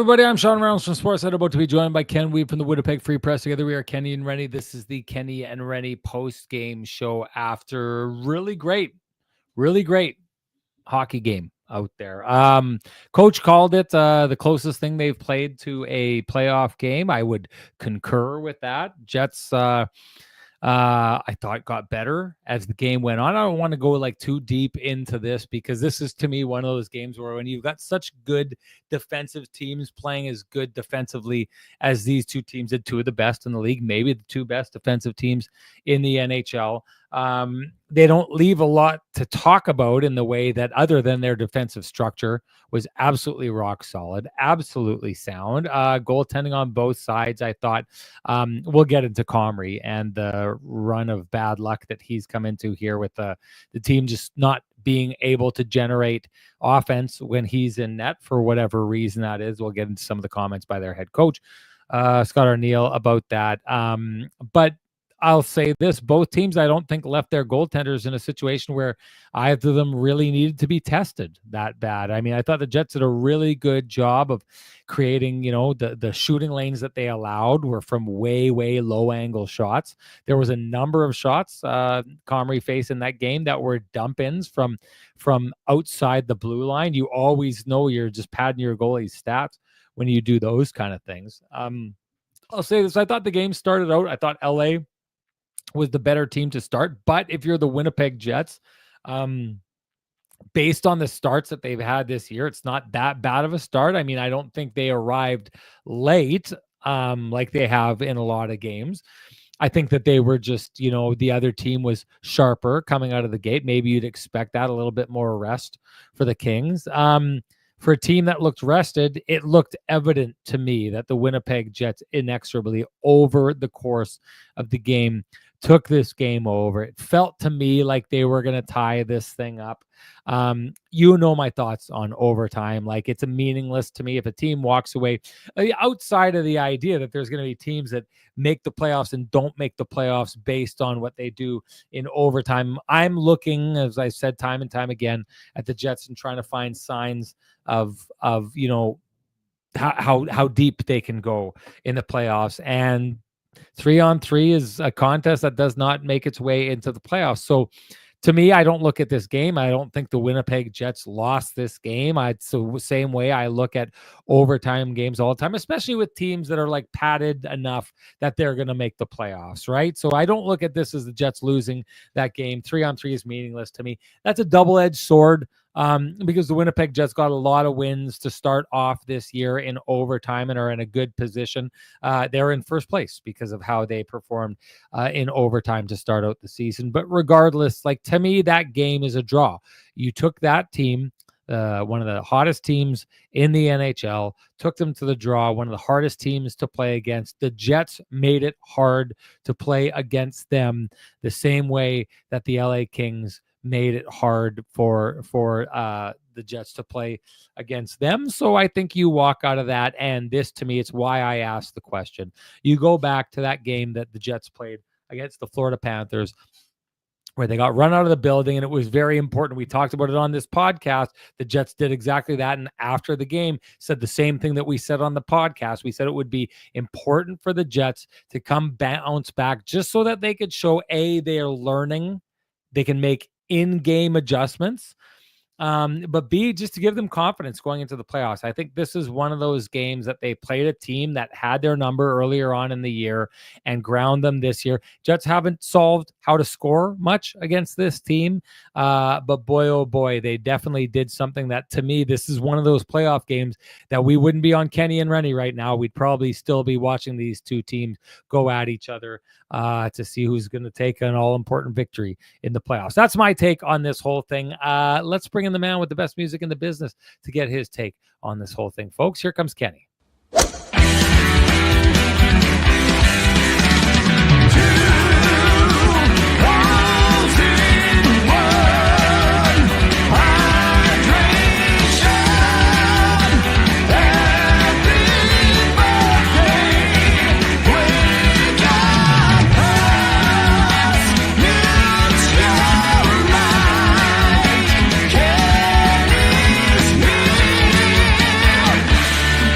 everybody? I'm Sean Reynolds from Sportsnet, about to be joined by Ken Weeb from the Winnipeg Free Press. Together we are Kenny and Renny. This is the Kenny and Renny post-game show after really great hockey game out there. Coach called it the closest thing they've played to a playoff game. I would concur with that. Jets, I thought got better as the game went on. I don't want to go like too deep into this because this is, to me, one of those games where when you've got such good defensive teams playing as good defensively as these two teams did, two of the best in the league, maybe the two best defensive teams in the NHL. They don't leave a lot to talk about in the way that, other than their defensive structure, was absolutely rock solid, absolutely sound. Goaltending on both sides, I thought. We'll get into Comrie and the run of bad luck that he's come into here with the team just not being able to generate offense when he's in net for whatever reason that is. We'll get into some of the comments by their head coach, Scott Arniel, about that. But I'll say this, both teams, I don't think, left their goaltenders in a situation where either of them really needed to be tested that bad. I mean, I thought the Jets did a really good job of creating, the shooting lanes that they allowed were from way low angle shots. There was a number of shots Comrie faced in that game that were dump ins from outside the blue line. You always know you're just padding your goalie's stats when you do those kind of things. I'll say this, I thought the game started out, I thought LA was the better team to start. But if you're the Winnipeg Jets, based on the starts that they've had this year, it's not that bad of a start. I mean, I don't think they arrived late like they have in a lot of games. I think that they were just, the other team was sharper coming out of the gate. Maybe you'd expect that, a little bit more rest for the Kings. For a team that looked rested, it looked evident to me that the Winnipeg Jets inexorably, over the course of the game, took this game over. It felt to me like they were going to tie this thing up. My thoughts on overtime. Like, it's a meaningless to me if a team walks away outside of the idea that there's going to be teams that make the playoffs and don't make the playoffs based on what they do in overtime. I'm looking, as I said time and time again, at the Jets and trying to find signs of how deep they can go in the playoffs. And 3-on-3 is a contest that does not make its way into the playoffs. So to me, I don't look at this game. I don't think the Winnipeg Jets lost this game. It's the same way I look at overtime games all the time, especially with teams that are like padded enough that they're going to make the playoffs, right? So I don't look at this as the Jets losing that game. 3-on-3 is meaningless to me. That's a double-edged sword. Because the Winnipeg Jets got a lot of wins to start off this year in overtime and are in a good position. They're in first place because of how they performed in overtime to start out the season. But regardless, like, to me, that game is a draw. You took that team, one of the hottest teams in the NHL, took them to the draw, one of the hardest teams to play against. The Jets made it hard to play against them the same way that the LA Kings made it hard for the Jets to play against them. So I think you walk out of that, and this, to me, it's why I asked the question. You go back to that game that the Jets played against the Florida Panthers, where they got run out of the building, and it was very important. We talked about it on this podcast. The Jets did exactly that, and after the game said the same thing that we said on the podcast. We said it would be important for the Jets to bounce back just so that they could show, A, they're learning, they can make in-game adjustments, but B, just to give them confidence going into the playoffs. I think this is one of those games that they played a team that had their number earlier on in the year and ground them this year. Jets haven't solved how to score much against this team, but boy, oh boy, they definitely did something that, to me, this is one of those playoff games that we wouldn't be on Kenny and Renny right now. We'd probably still be watching these two teams go at each other to see who's going to take an all-important victory in the playoffs. That's my take on this whole thing. Let's bring in the man with the best music in the business to get his take on this whole thing. Folks, here comes Kenny.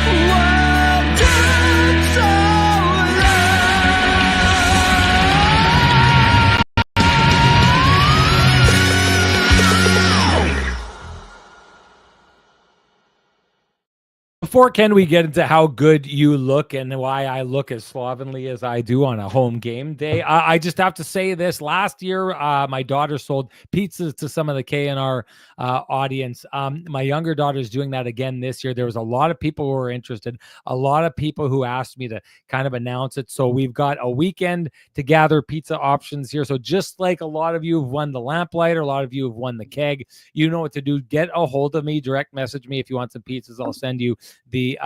Whoa. Before Ken, we get into how good you look and why I look as slovenly as I do on a home game day, I just have to say this. Last year, my daughter sold pizzas to some of the KNR audience. My younger daughter is doing that again this year. There was a lot of people who were interested, a lot of people who asked me to kind of announce it. So we've got a weekend to gather pizza options here. So just like a lot of you have won the lamplighter, a lot of you have won the keg, you know what to do. Get a hold of me, direct message me if you want some pizzas. I'll send you the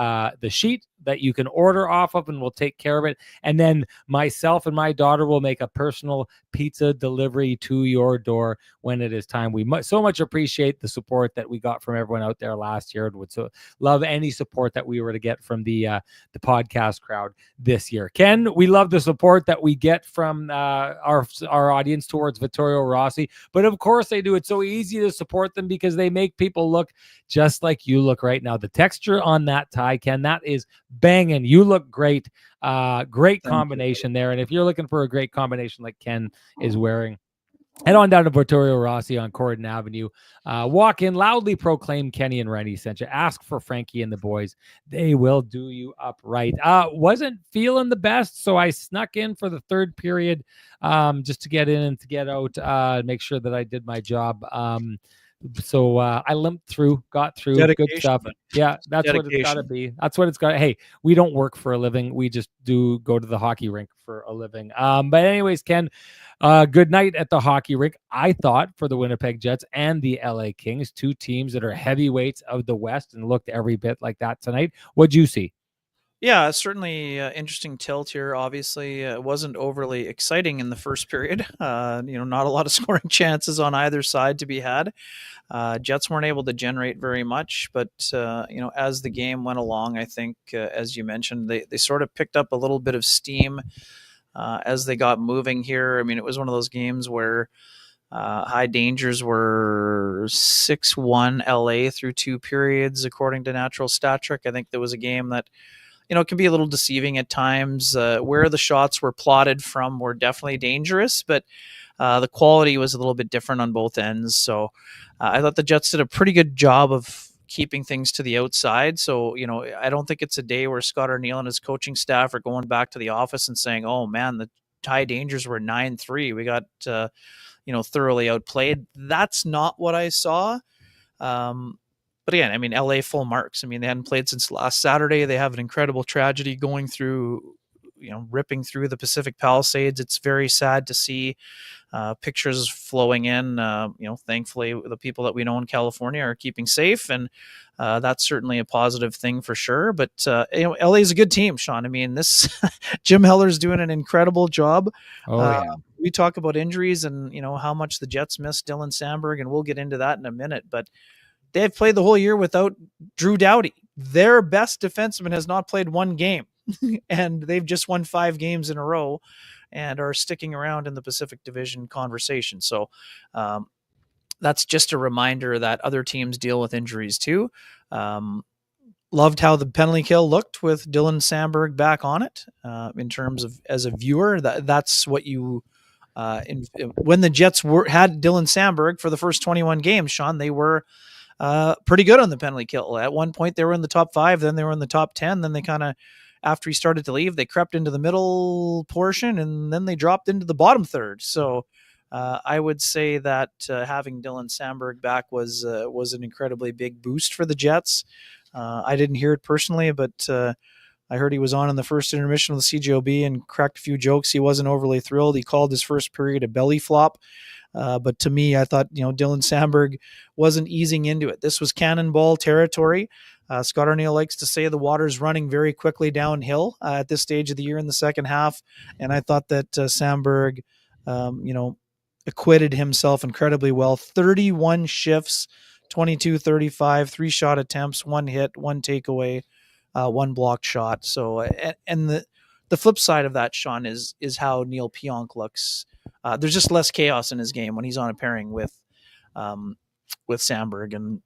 sheet that you can order off of, and we'll take care of it. And then myself and my daughter will make a personal pizza delivery to your door when it is time. We so much appreciate the support that we got from everyone out there last year, and would so love any support that we were to get from the podcast crowd this year. Ken, we love the support that we get from our audience towards Vittorio Rossi, but of course they do. It's so easy to support them because they make people look just like you look right now. The texture on that tie, Ken, that is banging. You look great. Great combination there. And if you're looking for a great combination like Ken is wearing, head on down to Vittorio Rossi on Corden Avenue. Walk in, loudly proclaim Kenny and Renny sent you. Ask for Frankie and the boys. They will do you up right. Wasn't feeling the best, so I snuck in for the third period just to get in and to get out, make sure that I did my job. So I limped through, got through. Dedication. Good stuff. Yeah, that's Dedication. What it's got to be. That's what it's got. Hey, we don't work for a living. We just do go to the hockey rink for a living. But anyways, Ken, good night at the hockey rink. I thought for the Winnipeg Jets and the LA Kings, two teams that are heavyweights of the West and looked every bit like that tonight. What'd you see? Yeah, certainly interesting tilt here. Obviously, it wasn't overly exciting in the first period. Not a lot of scoring chances on either side to be had. Jets weren't able to generate very much, but as the game went along, I think, as you mentioned, they sort of picked up a little bit of steam as they got moving here. I mean, it was one of those games where high dangers were 6-1 LA through two periods, according to Natural Stat Trick. I think there was a game that it can be a little deceiving at times. Where the shots were plotted from were definitely dangerous, but the quality was a little bit different on both ends. So I thought the Jets did a pretty good job of keeping things to the outside. So, I don't think it's a day where Scott Arniel and his coaching staff are going back to the office and saying, oh man, the high dangers were 9-3. We got, thoroughly outplayed. That's not what I saw. But again, I mean, LA full marks. I mean, they hadn't played since last Saturday. They have an incredible tragedy going through, ripping through the Pacific Palisades. It's very sad to see pictures flowing in. Thankfully, the people that we know in California are keeping safe, and that's certainly a positive thing for sure. But, LA is a good team, Sean. I mean, this Jim Heller's doing an incredible job. We talk about injuries and, how much the Jets miss Dylan Samberg, and we'll get into that in a minute. But they've played the whole year without Drew Doughty. Their best defenseman has not played one game, and they've just won 5 games in a row and are sticking around in the Pacific Division conversation. So that's just a reminder that other teams deal with injuries too. Loved how the penalty kill looked with Dylan Samberg back on it. In terms of as a viewer, that's what you when the Jets had Dylan Samberg for the first 21 games, Sean, they were pretty good on the penalty kill. At one point, they were in the top 5, then they were in the top 10. Then they kind of, after he started to leave, they crept into the middle portion, and then they dropped into the bottom third. So I would say that having Dylan Samberg back was an incredibly big boost for the Jets. I didn't hear it personally, but I heard he was on in the first intermission with the CJOB and cracked a few jokes. He wasn't overly thrilled. He called his first period a belly flop. But to me, I thought, Dylan Samberg wasn't easing into it. This was cannonball territory. Scott Arniel likes to say the water's running very quickly downhill at this stage of the year in the second half. And I thought that Samberg, acquitted himself incredibly well. 31 shifts, 22-35, 3 shot attempts, 1 hit, 1 takeaway, 1 blocked shot. So, and the flip side of that, Sean, is how Neil Pionk looks. There's just less chaos in his game when he's on a pairing with Samberg. And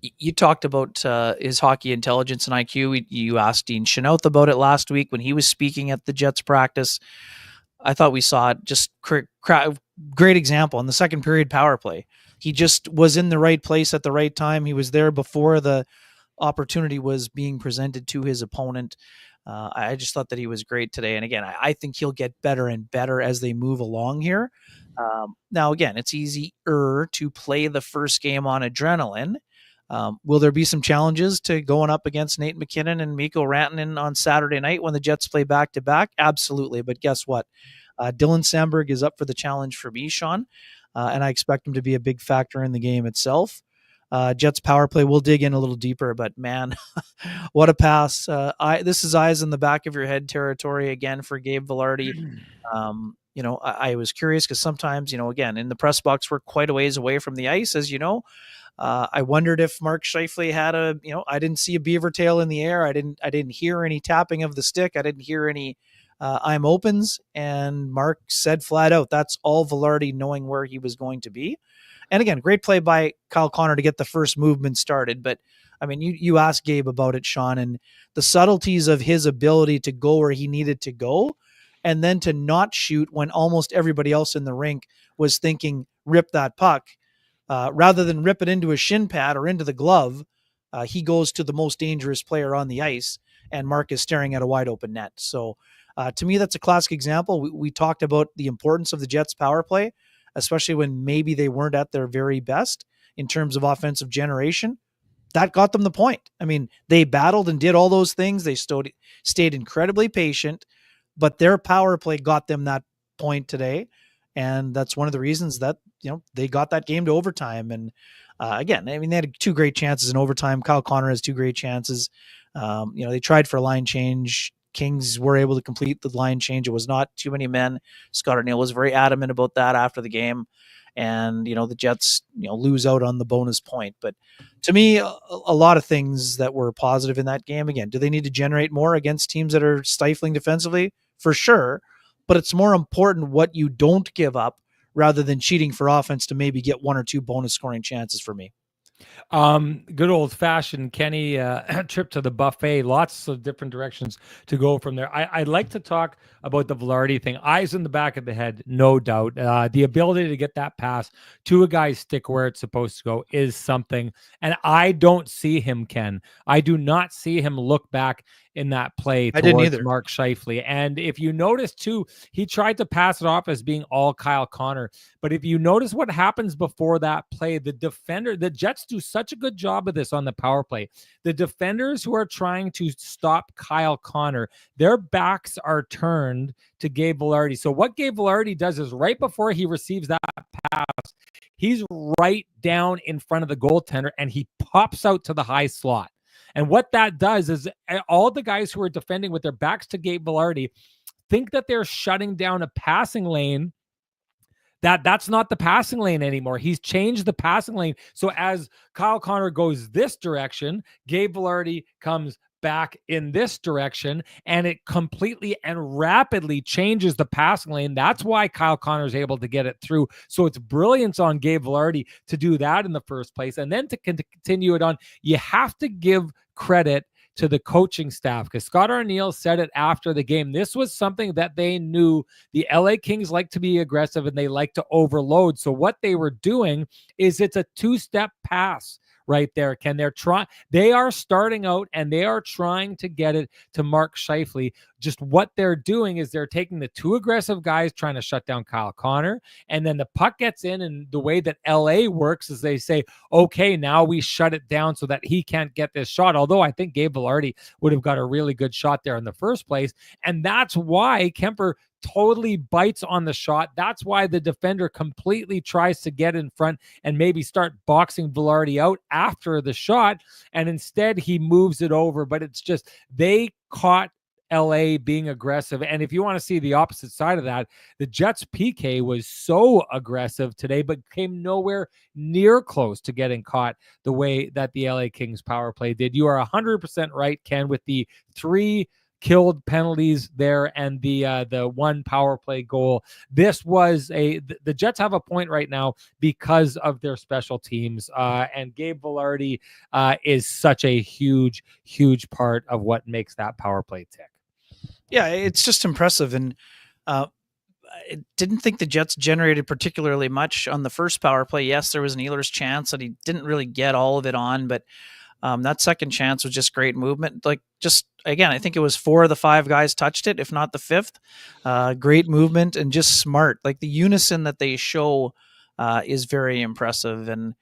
you talked about his hockey intelligence and IQ. You asked Dean Chenault about it last week when he was speaking at the Jets practice. I thought we saw it, just great example in the second period power play. He just was in the right place at the right time. He was there before the opportunity was being presented to his opponent. I just thought that he was great today. And again, I think he'll get better and better as they move along here. Now, again, it's easier to play the first game on adrenaline. Will there be some challenges to going up against Nate McKinnon and Mikko Rantanen on Saturday night when the Jets play back-to-back? Absolutely. But guess what? Dylan Samberg is up for the challenge for me, Sean, and I expect him to be a big factor in the game itself. Jets power play, we'll dig in a little deeper, but man, what a pass. This is eyes in the back of your head territory again for Gabe Vilardi. I was curious because sometimes, again, in the press box, we're quite a ways away from the ice, as you know. I wondered if Mark Scheifele had I didn't see a beaver tail in the air. I didn't hear any tapping of the stick. I didn't hear any I'm opens. And Mark said flat out, that's all Vilardi knowing where he was going to be. And again, great play by Kyle Connor to get the first movement started. But I mean, you asked Gabe about it, Sean, and the subtleties of his ability to go where he needed to go and then to not shoot when almost everybody else in the rink was thinking, rip that puck. Rather than rip it into a shin pad or into the glove, he goes to the most dangerous player on the ice, and Mark is staring at a wide open net. So to me, that's a classic example. We talked about the importance of the Jets power play, especially when maybe they weren't at their very best in terms of offensive generation. That got them the point. I mean, they battled and did all those things. They stayed incredibly patient, but their power play got them that point today. And that's one of the reasons that, they got that game to overtime. And again, I mean, they had two great chances in overtime. Kyle Connor has two great chances. They tried for a line change. Kings were able to complete the line change. It was not too many men. Scott O'Neill was very adamant about that after the game. And, the Jets, lose out on the bonus point. But to me, a lot of things that were positive in that game. Again, do they need to generate more against teams that are stifling defensively? For sure. But it's more important what you don't give up rather than cheating for offense to maybe get one or two bonus scoring chances for me. Good old fashioned Kenny trip to the buffet. Lots of different directions to go from there. I'd like to talk about the Vilardi thing. Eyes in the back of the head, no doubt. The ability to get that pass to a guy's stick where it's supposed to go is something. And I don't see him, Ken. I do not see him look back in that play towards Mark Scheifele. And if you notice too, he tried to pass it off as being all Kyle Connor. But if you notice what happens before that play, the Jets do such a good job of this on the power play. The defenders who are trying to stop Kyle Connor, their backs are turned to Gabe Vilardi. So what Gabe Vilardi does is right before he receives that pass, he's right down in front of the goaltender and he pops out to the high slot. And what that does is all the guys who are defending with their backs to Gabe Vilardi think that they're shutting down a passing lane. That's not the passing lane anymore. He's changed the passing lane. So as Kyle Connor goes this direction, Gabe Vilardi comes back in this direction, and it completely and rapidly changes the passing lane. That's why Kyle Connor is able to get it through. So it's brilliance on Gabe Vilardi to do that in the first place. And then to continue it on, you have to give credit to the coaching staff, because Scott O'Neill said it after the game. This was something that they knew the LA Kings like to be aggressive and they like to overload. So what they were doing is it's a two-step pass right there, Ken. They are starting out and they are trying to get it to Mark Scheifele. Just what they're doing is they're taking the two aggressive guys trying to shut down Kyle Connor, and then the puck gets in, and the way that LA works is they say, okay, now we shut it down so that he can't get this shot. Although I think Gabe Vilardi would have got a really good shot there in the first place. And that's why Kemper totally bites on the shot. That's why the defender completely tries to get in front and maybe start boxing Vilardi out after the shot. And instead he moves it over. But it's just, they caught LA being aggressive. And if you want to see the opposite side of that, the Jets PK was so aggressive today, but came nowhere near close to getting caught the way that the LA Kings power play did. You are 100% right, Ken, with the 3 killed penalties there and the 1 power play goal. This was the Jets have a point right now because of their special teams, and Gabe Vilardi is such a huge part of what makes that power play tick. Yeah, it's just impressive. And I didn't think the Jets generated particularly much on the first power play. Yes, there was an Ehlers chance that he didn't really get all of it on, but That second chance was just great movement. Like, just again, I think it was 4 of the 5 guys touched it, if not the 5th. Great movement and just smart. Like, the unison that they show is very impressive, and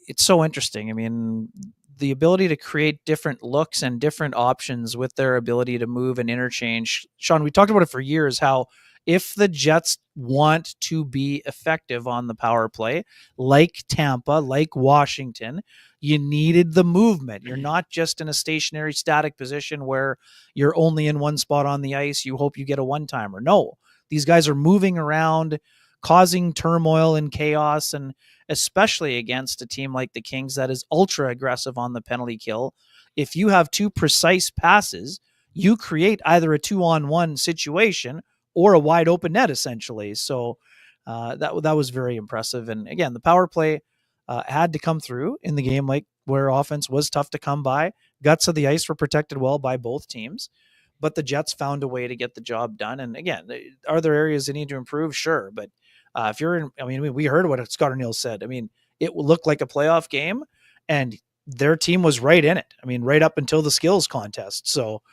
it's so interesting. I mean, the ability to create different looks and different options with their ability to move and interchange. Sean, we talked about it for years, how if the Jets want to be effective on the power play, like Tampa, like Washington, you needed the movement. You're not just in a stationary, static position where you're only in one spot on the ice. You hope you get a one-timer. No, these guys are moving around, causing turmoil and chaos, and especially against a team like the Kings that is ultra aggressive on the penalty kill. If you have 2 precise passes, you create either a 2-on-1 situation or a wide open net, essentially. So that was very impressive. And again, the power play had to come through in the game, like where offense was tough to come by. Guts of the ice were protected well by both teams, but the Jets found a way to get the job done. And again, are there areas they need to improve? Sure. But if you're in, I mean, we heard what Scott O'Neill said. I mean, it looked like a playoff game, and their team was right in it. I mean, right up until the skills contest. So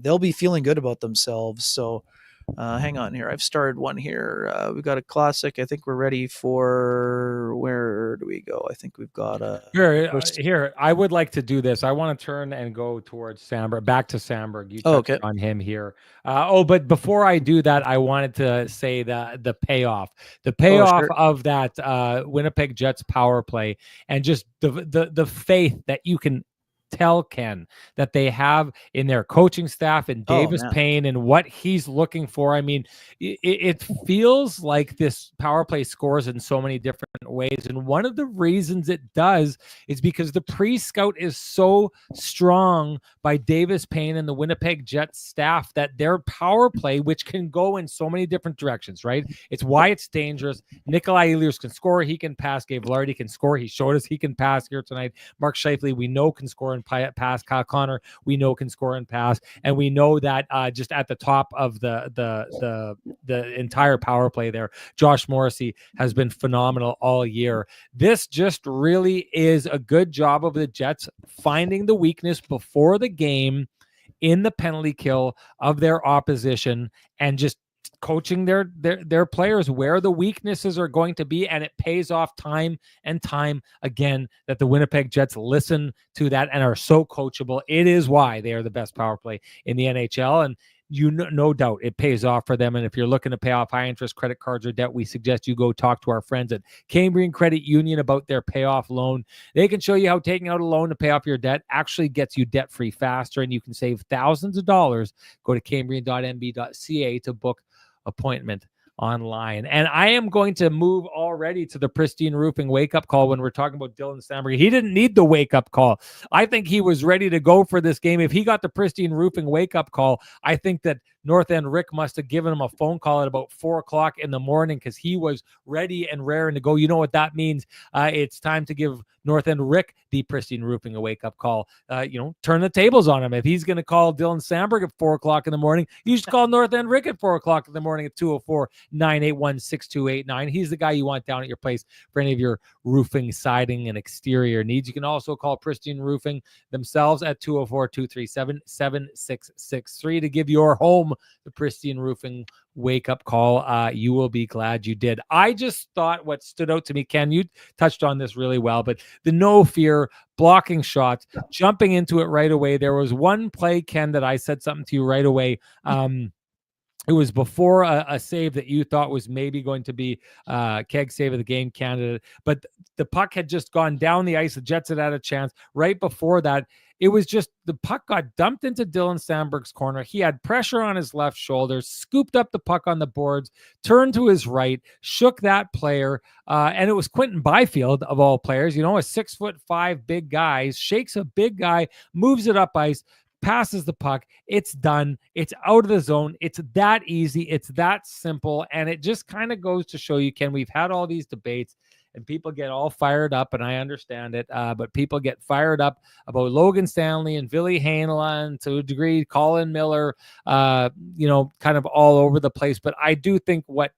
they'll be feeling good about themselves. So hang on here. I've started one here. We've got a classic. I think we're ready for, where do we go? I think we've got a here. I would like to do this. I want to turn and go towards Samberg, back to Samberg. You touched on him here. But before I do that, I wanted to say the payoff of that Winnipeg Jets power play, and just the faith that you can tell, Ken, that they have in their coaching staff and Davis Payne and what he's looking for. I mean, it feels like this power play scores in so many different ways. And one of the reasons it does is because the pre-scout is so strong by Davis Payne and the Winnipeg Jets staff that their power play, which can go in so many different directions, right? It's why it's dangerous. Nikolai Ehlers can score. He can pass. Gabe Vilardi can score. He showed us he can pass here tonight. Mark Scheifele, we know, can score and pass. Kyle Connor, we know, can score and pass, and we know that just at the top of the entire power play there, Josh Morrissey has been phenomenal all year. This just really is a good job of the Jets finding the weakness before the game in the penalty kill of their opposition, and just coaching their players where the weaknesses are going to be. And it pays off time and time again that the Winnipeg Jets listen to that and are so coachable. It is why they are the best power play in the NHL, and no doubt it pays off for them. And if you're looking to pay off high interest credit cards or debt, we suggest you go talk to our friends at Cambrian Credit Union about their payoff loan. They can show you how taking out a loan to pay off your debt actually gets you debt free faster, and you can save thousands of dollars. Go to cambrian.nb.ca to book appointment online. And I am going to move already to the Pristine Roofing wake-up call when we're talking about Dylan Samberg. He didn't need the wake-up call. I think he was ready to go for this game. If he got the Pristine Roofing wake-up call, I think that North End Rick must have given him a phone call at about 4 o'clock in the morning, because he was ready and raring to go. You know what that means? It's time to give North End Rick the Pristine Roofing a wake-up call. Turn the tables on him. If he's going to call Dylan Samberg at 4 o'clock in the morning, you should call North End Rick at 4 o'clock in the morning at 204-981-6289. He's the guy you want down at your place for any of your roofing, siding, and exterior needs. You can also call Pristine Roofing themselves at 204-237-7663 to give your home the Pristine Roofing wake-up call. You will be glad you did. I just thought what stood out to me, Ken, you touched on this really well, but the no fear, blocking shots, jumping into it right away. There was one play, Ken, that I said something to you right away. It was before a save that you thought was maybe going to be keg save of the game candidate, but the puck had just gone down the ice. The Jets had a chance. Right before that, it was just the puck got dumped into Dylan Samberg's corner. He had pressure on his left shoulder, scooped up the puck on the boards, turned to his right, shook that player, and it was Quentin Byfield, of all players, a 6'5" big guy, shakes a big guy, moves it up ice, passes the puck. It's done. It's out of the zone. It's that easy. It's that simple. And it just kind of goes to show you, Ken, we've had all these debates and people get all fired up, and I understand it, but people get fired up about Logan Stanley and Ville Heinola, and to a degree, Colin Miller, kind of all over the place. But I do think what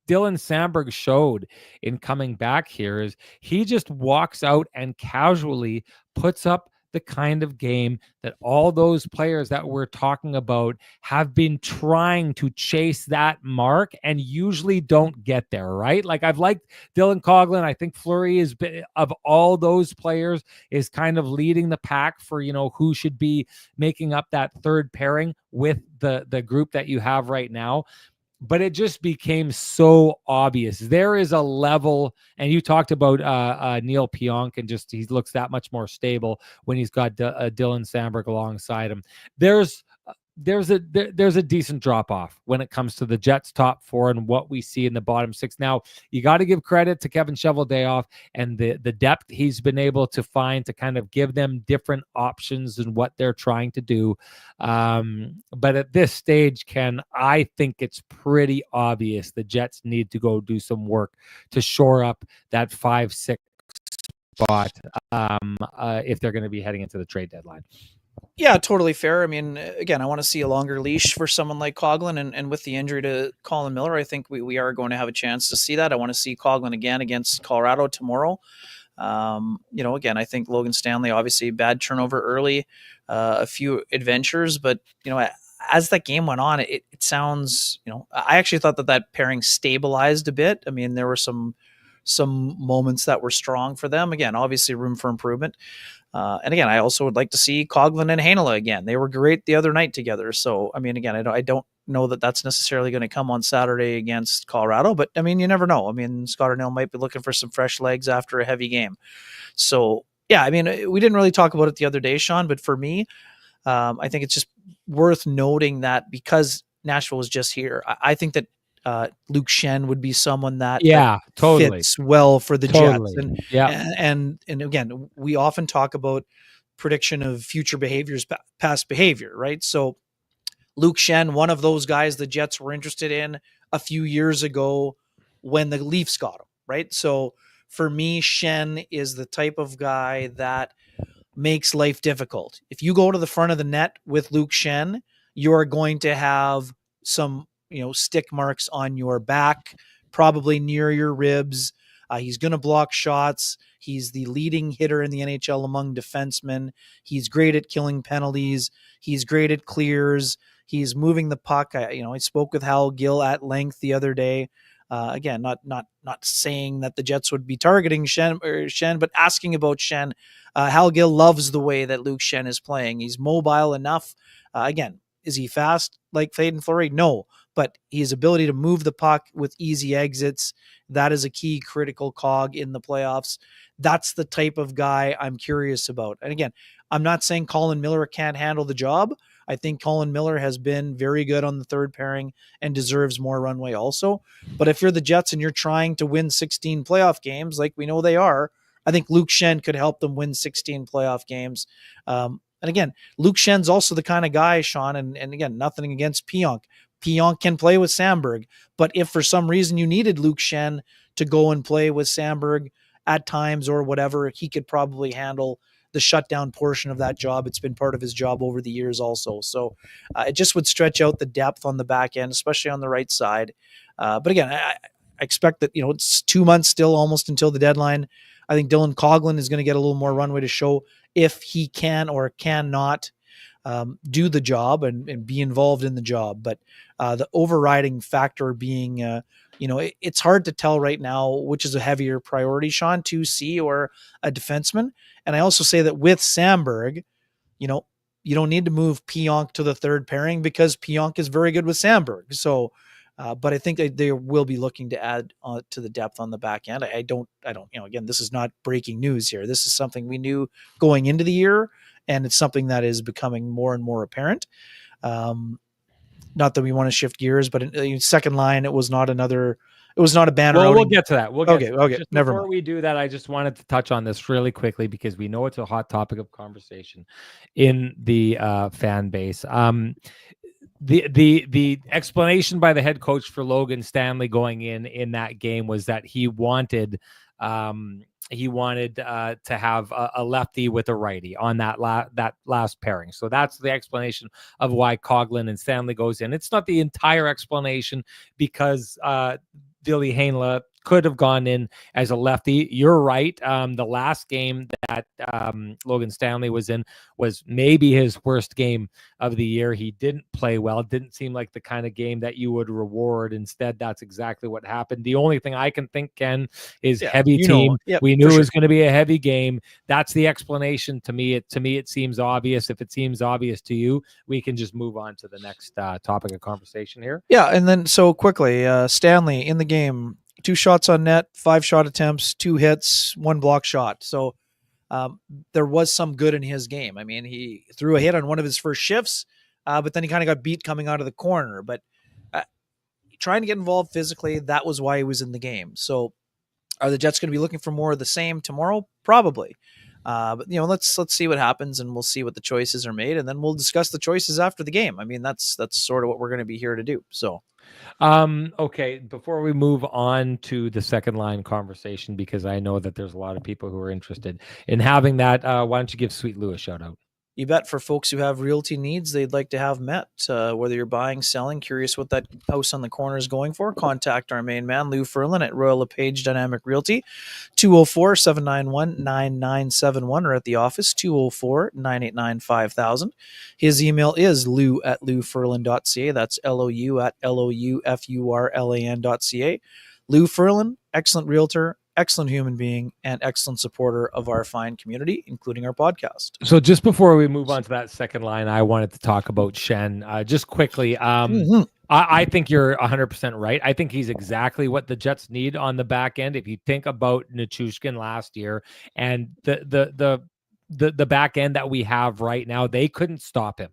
Dylan Samberg showed in coming back here is he just walks out and casually puts up the kind of game that all those players that we're talking about have been trying to chase that mark and usually don't get there, right? Like, I've liked Dylan Coghlan. I think Fleury is, of all those players, is kind of leading the pack for, who should be making up that third pairing with the group that you have right now. But it just became so obvious. There is a level, and you talked about Neil Pionk, and just he looks that much more stable when he's got Dylan Samberg alongside him. There's a decent drop off when it comes to the Jets' top four and what we see in the bottom six. Now, you got to give credit to Kevin Cheveldayoff and the depth he's been able to find to kind of give them different options in what they're trying to do. But at this stage, Ken, I think it's pretty obvious the Jets need to go do some work to shore up that 5-6 spot if they're going to be heading into the trade deadline. Yeah, totally fair. I mean, again, I want to see a longer leash for someone like Coghlan, and with the injury to Colin Miller, I think we are going to have a chance to see that. I want to see Coghlan again against Colorado tomorrow. Again, I think Logan Stanley, obviously bad turnover early, a few adventures, but as that game went on, it sounds, I actually thought that pairing stabilized a bit. I mean, there were some moments that were strong for them. Again, obviously room for improvement. And again, I also would like to see Coghlan and Heinola again. They were great the other night together. So, I mean, again, I don't know that that's necessarily going to come on Saturday against Colorado, but I mean, you never know. I mean, Scott Arnill might be looking for some fresh legs after a heavy game. So, yeah, I mean, we didn't really talk about it the other day, Sean, but for me, I think it's just worth noting that because Nashville was just here, I think that Luke Schenn would be someone that totally fits well for the Jets. And again, we often talk about prediction of future behaviors, past behavior, right? So Luke Schenn, one of those guys the Jets were interested in a few years ago when the Leafs got him, right? So for me, Schenn is the type of guy that makes life difficult. If you go to the front of the net with Luke Schenn, you're going to have some stick marks on your back, probably near your ribs. He's going to block shots. He's the leading hitter in the NHL among defensemen. He's great at killing penalties. He's great at clears. He's moving the puck. I spoke with Hal Gill at length the other day. Again, not saying that the Jets would be targeting Schenn, but asking about Schenn. Hal Gill loves the way that Luke Schenn is playing. He's mobile enough. Again, is he fast like Faden Fleury? No, but his ability to move the puck with easy exits, that is a key critical cog in the playoffs. That's the type of guy I'm curious about. And again, I'm not saying Colin Miller can't handle the job. I think Colin Miller has been very good on the third pairing and deserves more runway also. But if you're the Jets and you're trying to win 16 playoff games, like we know they are, I think Luke Schenn could help them win 16 playoff games. And again, Luke Schenn's also the kind of guy, Sean, and again, nothing against Pionk. Pionk can play with Samberg, but if for some reason you needed Luke Schenn to go and play with Samberg at times or whatever, he could probably handle the shutdown portion of that job. It's been part of his job over the years also. So it just would stretch out the depth on the back end, especially on the right side. But again, I expect that, it's 2 months still almost until the deadline. I think Dylan Coghlan is going to get a little more runway to show if he can or cannot do the job and be involved in the job. But the overriding factor being, it's hard to tell right now which is a heavier priority, Sean, 2C or a defenseman. And I also say that with Samberg, you don't need to move Pionk to the third pairing because Pionk is very good with Samberg. So, but I think they will be looking to add to the depth on the back end. I don't, again, this is not breaking news here. This is something we knew going into the year, and it's something that is becoming more and more apparent. Not that we want to shift gears, but in second line, it was not a banner. Well, we'll get to that. Okay. Just Never before mind. we do that, I just wanted to touch on this really quickly because we know it's a hot topic of conversation in the fan base. The explanation by the head coach for Logan Stanley going in that game was that he wanted to have a lefty with a righty on that last pairing. So that's the explanation of why Coghlan and Stanley goes in. It's not the entire explanation because Ville Heinola could have gone in as a lefty. You're right. The last game that Logan Stanley was in was maybe his worst game of the year. He didn't play well. It didn't seem like the kind of game that you would reward. Instead, that's exactly what happened. The only thing I can think, Ken, is heavy team. Yep, we knew it was going to be a heavy game. That's the explanation to me. It seems obvious. If it seems obvious to you, we can just move on to the next topic of conversation here. Yeah, and then so quickly, Stanley in the game, 2 shots on net, 5 shot attempts, 2 hits, 1 block shot. So there was some good in his game. I mean, he threw a hit on one of his first shifts, but then he kind of got beat coming out of the corner. But trying to get involved physically, that was why he was in the game. So are the Jets going to be looking for more of the same tomorrow? Probably. But let's see what happens, and we'll see what the choices are made, and then we'll discuss the choices after the game. I mean, that's sort of what we're going to be here to do. So, okay. Before we move on to the second line conversation, because I know that there's a lot of people who are interested in having that, why don't you give Sweet Lou a shout out? You bet. For folks who have realty needs they'd like to have met, whether you're buying, selling, curious what that house on the corner is going for, contact our main man, Lou Ferlin at Royal LePage Dynamic Realty, 204-791-9971, or at the office, 204-989-5000. His email is lou@louferlin.ca. That's LOU@LOUFURLAN.ca. Lou Ferlin, excellent realtor, excellent human being, and excellent supporter of our fine community, including our podcast. So just before we move on to that second line, I wanted to talk about Schenn just quickly. I think you're 100% right. I think he's exactly what the Jets need on the back end. If you think about Nichushkin last year and the back end that we have right now, they couldn't stop him.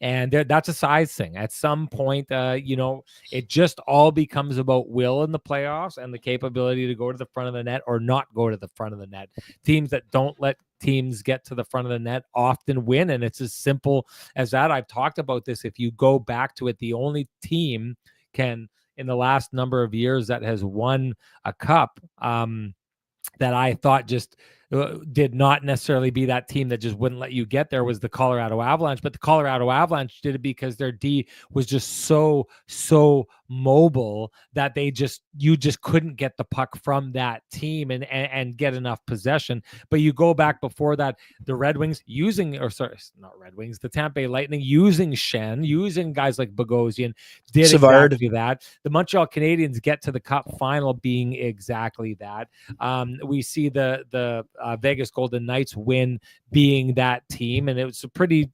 And that's a size thing. At some point, it just all becomes about will in the playoffs and the capability to go to the front of the net or not go to the front of the net. Teams that don't let teams get to the front of the net often win, and it's as simple as that. I've talked about this. If you go back to it, the only team in the last number of years that has won a cup that I thought just did not necessarily be that team that just wouldn't let you get there was the Colorado Avalanche. But the Colorado Avalanche did it because their D was just so mobile that you just couldn't get the puck from that team and get enough possession. But you go back before that, the Red Wings the Tampa Bay Lightning using Schenn, using guys like Bogosian, did Savard. exactly that. The Montreal Canadiens get to the Cup final being exactly that. We see the Vegas Golden Knights win being that team, and it was a pretty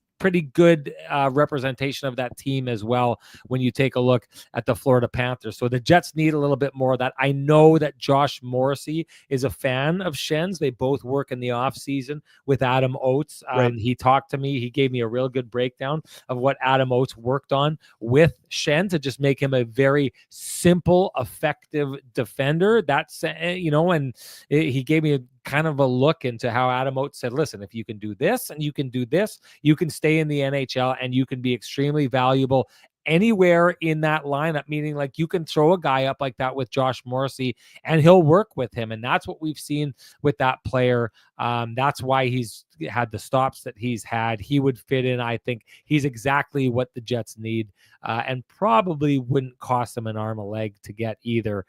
good representation of that team as well when you take a look at the Florida Panthers. So the Jets need a little bit more of that. I know that Josh Morrissey is a fan of Schenn's. They both work in the offseason with Adam Oates. Right. He talked to me. He gave me a real good breakdown of what Adam Oates worked on with Schenn to just make him a very simple, effective defender. That's, and he gave me kind of a look into how Adam Oates said, listen, if you can do this and you can do this, you can stay in the NHL and you can be extremely valuable anywhere in that lineup, meaning like you can throw a guy up like that with Josh Morrissey and he'll work with him. And that's what we've seen with that player. That's why he's had the stops that he's had. He would fit in. I think he's exactly what the Jets need and probably wouldn't cost them an arm, a leg to get either.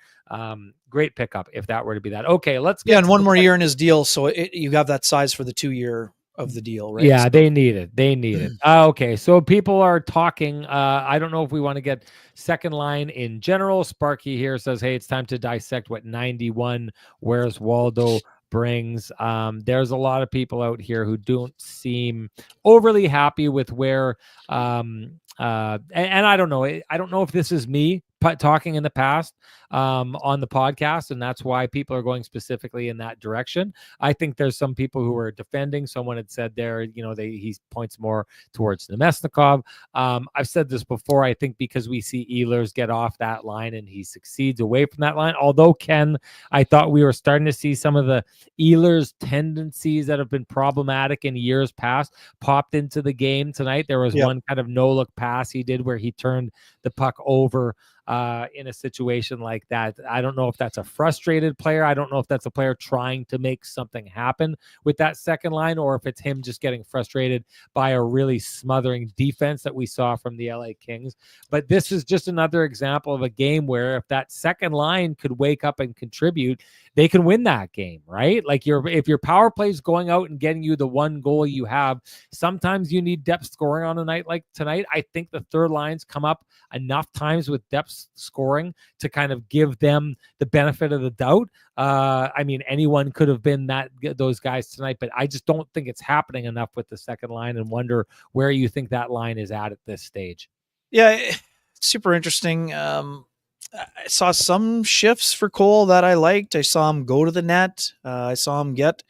Great pickup if that were to be that. Okay, let's get and one more year in his deal. So you have that size for the 2-year of the deal, right? Yeah, so they need it. Okay, so people are talking. I don't know if we want to get second line in general. Sparky here says, hey, it's time to dissect what 91 Where's Waldo brings. There's a lot of people out here who don't seem overly happy with where and I don't know. I don't know if this is me talking in the past on the podcast, and that's why people are going specifically in that direction. I think there's some people who are defending. Someone had said there, he points more towards Nemesnikov. I've said this before. I think because we see Ehlers get off that line and he succeeds away from that line. Although, Ken, I thought we were starting to see some of the Ehlers tendencies that have been problematic in years past popped into the game tonight. There was one kind of no-look pass he did where he turned the puck over in a situation like that. I don't know if that's a frustrated player. I don't know if that's a player trying to make something happen with that second line, or if it's him just getting frustrated by a really smothering defense that we saw from the LA Kings. But this is just another example of a game where if that second line could wake up and contribute, they can win that game, right? Like if your power play is going out and getting you the one goal you have, sometimes you need depth scoring on a night like tonight. I think the third lines come up enough times with depth scoring to kind of give them the benefit of the doubt. I mean, anyone could have been those guys tonight, but I just don't think it's happening enough with the second line, and wonder where you think that line is at this stage. Yeah, super interesting. I saw some shifts for Cole that I liked. I saw him go to the net. I saw him get,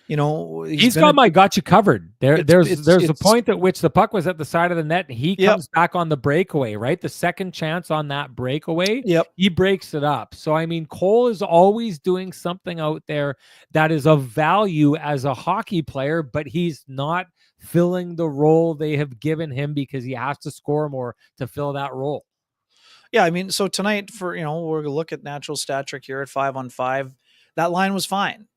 he's got my got you covered. There's a point at which the puck was at the side of the net and he comes back on the breakaway, right? The second chance on that breakaway, he breaks it up. So, I mean, Cole is always doing something out there that is of value as a hockey player, but he's not filling the role they have given him because he has to score more to fill that role. Yeah, I mean, so tonight we're going to look at natural stat trick here at 5-on-5. That line was fine.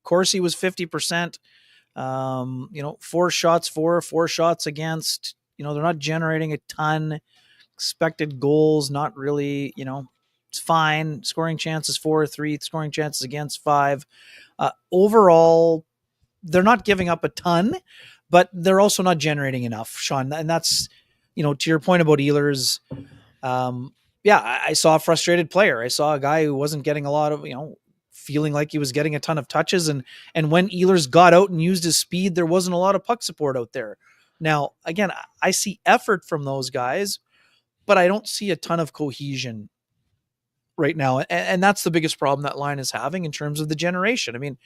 Corsi was 50%. 4 shots for, 4 shots against. They're not generating a ton. Expected goals, not really. It's fine. Scoring chances 4, 3. Scoring chances against 5. Overall, they're not giving up a ton, but they're also not generating enough, Sean. And that's, to your point about Ehlers. I saw a frustrated player. I saw a guy who wasn't getting a lot of, feeling like he was getting a ton of touches. And when Ehlers got out and used his speed, there wasn't a lot of puck support out there. Now, again, I see effort from those guys, but I don't see a ton of cohesion right now. And that's the biggest problem that line is having in terms of the generation. I mean,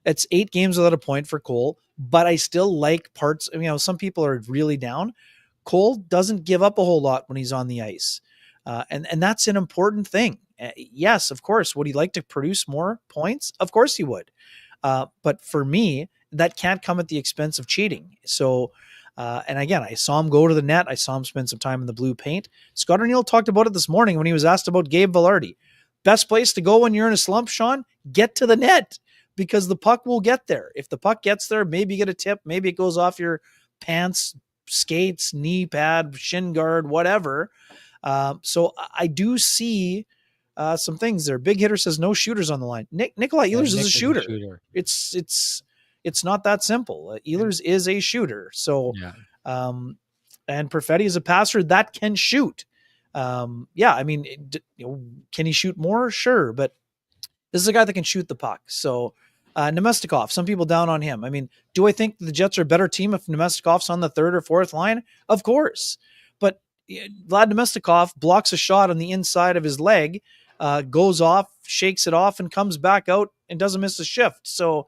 it's 8 games without a point for Cole, but I still like parts. Some people are really down. Cole doesn't give up a whole lot when he's on the ice. And that's an important thing. Yes, of course. Would he like to produce more points? Of course he would. But for me, that can't come at the expense of cheating. So, and again, I saw him go to the net. I saw him spend some time in the blue paint. Scott O'Neill talked about it this morning when he was asked about Gabe Vilardi. Best place to go when you're in a slump, Sean, get to the net, because the puck will get there. If the puck gets there, maybe you get a tip. Maybe it goes off your pants, skates, knee pad, shin guard, whatever. So I do see some things there. Big Hitter says no shooters on the line. Nikolai Ehlers is a shooter. It's not that simple. Ehlers is a shooter. So, and Perfetti is a passer that can shoot. I mean, can he shoot more? Sure, but this is a guy that can shoot the puck. So, Nemestikov, some people down on him. I mean, do I think the Jets are a better team if Nemestikov's on the 3rd or 4th line? Of course. But Vlad Nemestikov blocks a shot on the inside of his leg, goes off, shakes it off, and comes back out and doesn't miss a shift. So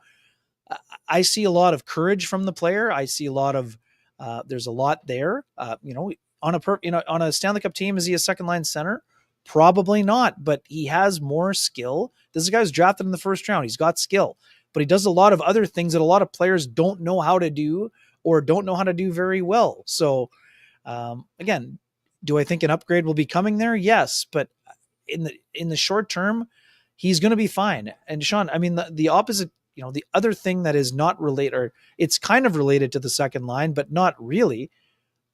I see a lot of courage from the player. I see a lot of there's a lot there. On a Stanley Cup team, is he a second line center? Probably not, but he has more skill. This guy was drafted in the 1st round. He's got skill, but he does a lot of other things that a lot of players don't know how to do or don't know how to do very well. So again, do I think an upgrade will be coming there? Yes, but in the short term, he's going to be fine. And Sean, I mean, the opposite, the other thing that is not related, or it's kind of related to the second line, but not really,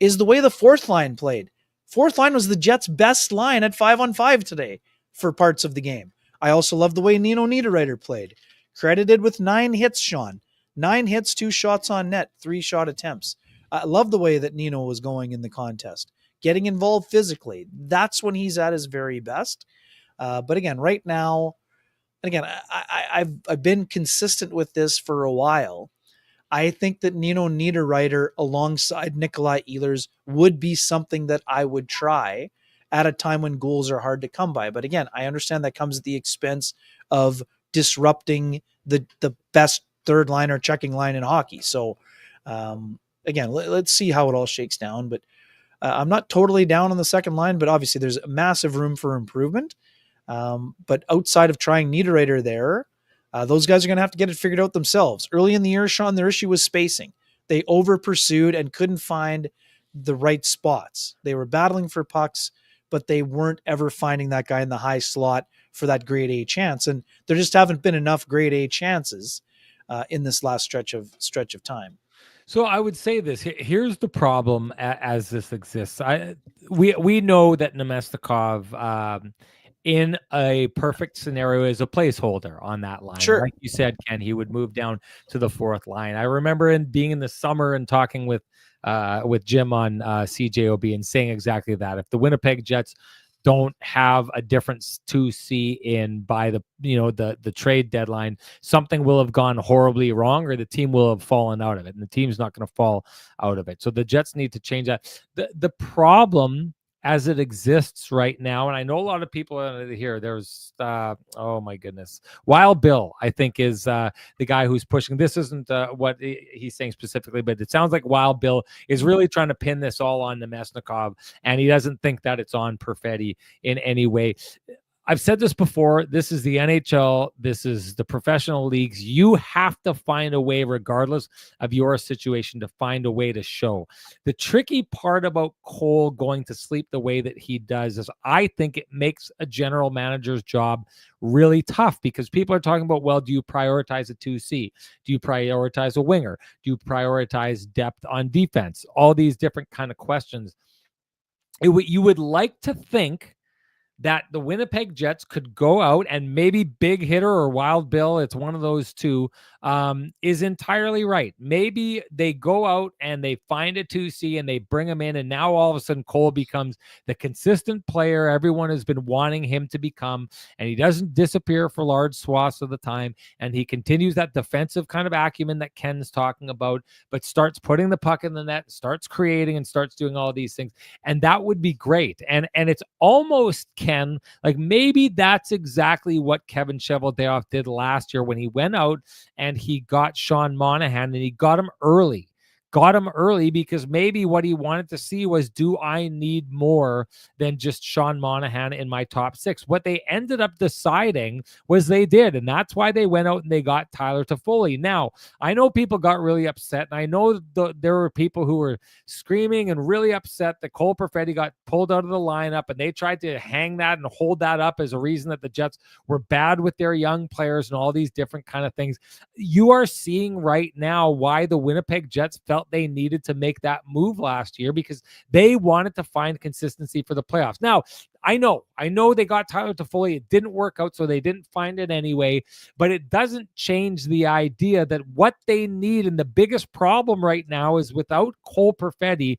is the way the 4th line played. 4th line was the Jets' best line at 5-on-5 today for parts of the game. I also love the way Nino Niederreiter played. Credited with 9 hits, Sean. 9 hits, 2 shots on net, 3 shot attempts. I love the way that Nino was going in the contest. Getting involved physically. That's when he's at his very best. But again, right now, again, I've been consistent with this for a while. I think that Nino Niederreiter alongside Nikolai Ehlers would be something that I would try at a time when goals are hard to come by. But again, I understand that comes at the expense of disrupting the best third line or checking line in hockey. So again, let's see how it all shakes down. But I'm not totally down on the second line, but obviously there's massive room for improvement. But outside of trying Niederreiter there, those guys are going to have to get it figured out themselves. Early in the year, Sean, their issue was spacing. They over pursued and couldn't find the right spots. They were battling for pucks, but they weren't ever finding that guy in the high slot for that grade A chance. And there just haven't been enough grade A chances in this last stretch of time. So I would say this. Here's the problem as this exists. We know that Nemestikov, in a perfect scenario, is a placeholder on that line. Sure. Like you said, Ken, he would move down to the fourth line. I remember being in the summer and talking with Jim on CJOB and saying exactly that. If the Winnipeg Jets don't have a different 2C in by the trade deadline, something will have gone horribly wrong, or the team will have fallen out of it, and the team's not going to fall out of it. So the Jets need to change that. The problem as it exists right now, and I know a lot of people here, there's oh my goodness, Wild Bill, I think, is the guy who's pushing. This isn't what he's saying specifically, but it sounds like Wild Bill is really trying to pin this all on Nemestikov, and he doesn't think that it's on Perfetti in any way. I've said this before. This is the NHL. This is the professional leagues. You have to find a way, regardless of your situation, to find a way to show. The tricky part about Cole going to sleep the way that he does is I think it makes a general manager's job really tough, because people are talking about, well, do you prioritize a 2C? Do you prioritize a winger? Do you prioritize depth on defense? All these different kind of questions. You would like to think that the Winnipeg Jets could go out and maybe Big Hitter or Wild Bill, it's one of those two, is entirely right. Maybe they go out and they find a 2C and they bring him in, and now all of a sudden Cole becomes the consistent player everyone has been wanting him to become, and he doesn't disappear for large swaths of the time, and he continues that defensive kind of acumen that Ken's talking about, but starts putting the puck in the net, starts creating, and starts doing all these things, and that would be great. And it's almost, Ken, like maybe that's exactly what Kevin Cheveldayoff did last year when he went out and he got Sean Monahan, and he got him early. Because maybe what he wanted to see was, do I need more than just Sean Monahan in my top six? What they ended up deciding was they did, and that's why they went out and they got Tyler Toffoli. Now, I know people got really upset, and I know there were people who were screaming and really upset that Cole Perfetti got pulled out of the lineup, and they tried to hang that and hold that up as a reason that the Jets were bad with their young players and all these different kind of things. You are seeing right now why the Winnipeg Jets felt they needed to make that move last year, because they wanted to find consistency for the playoffs. Now, I know they got Tyler Toffoli. It didn't work out, so they didn't find it anyway, but it doesn't change the idea that what they need, and the biggest problem right now, is without Cole Perfetti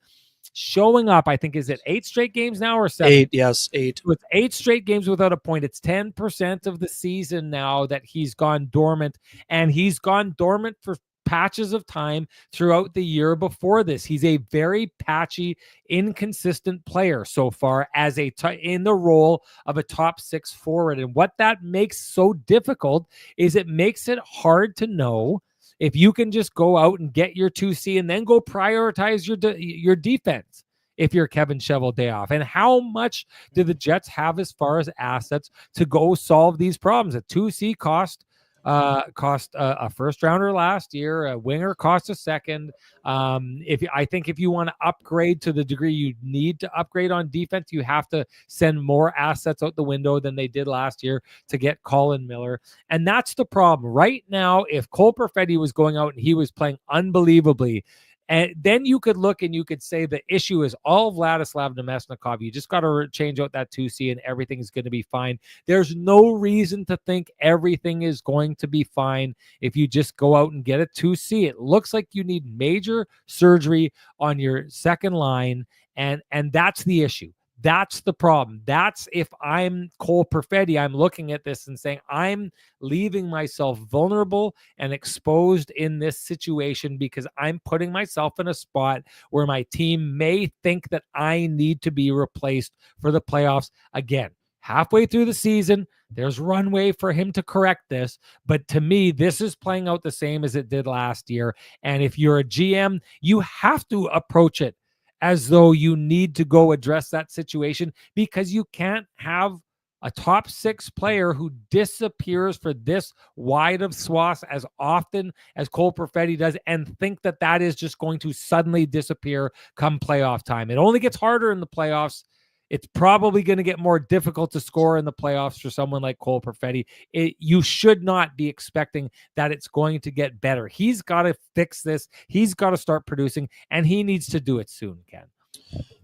showing up. I think, is it 8 straight games now or 7? 8, yes, 8. With 8 straight games without a point, it's 10% of the season now that he's gone dormant, and he's gone dormant for patches of time throughout the year before this. He's a very patchy, inconsistent player so far as in the role of a top 6 forward. And what that makes so difficult is it makes it hard to know if you can just go out and get your 2C and then go prioritize your defense if you're Kevin Cheveldayoff. And how much do the Jets have as far as assets to go solve these problems? A 2C cost a first rounder last year. A winger cost a second. I think if you want to upgrade to the degree you need to upgrade on defense, you have to send more assets out the window than they did last year to get Colin Miller. And that's the problem right now. If Cole Perfetti was going out and he was playing unbelievably, and then you could look and you could say the issue is all Vladislav Nemestikov. You just got to change out that 2C and everything is going to be fine. There's no reason to think everything is going to be fine if you just go out and get a 2C. It looks like you need major surgery on your second line, and that's the issue. That's the problem. That's, if I'm Cole Perfetti, I'm looking at this and saying, I'm leaving myself vulnerable and exposed in this situation because I'm putting myself in a spot where my team may think that I need to be replaced for the playoffs again. Halfway through the season, there's runway for him to correct this. But to me, this is playing out the same as it did last year. And if you're a GM, you have to approach it as though you need to go address that situation, because you can't have a top 6 player who disappears for this wide of swaths as often as Cole Perfetti does and think that that is just going to suddenly disappear come playoff time. It only gets harder in the playoffs It's probably going to get more difficult to score in the playoffs for someone like Cole Perfetti. You should not be expecting that it's going to get better. He's got to fix this. He's got to start producing, and he needs to do it soon, Ken.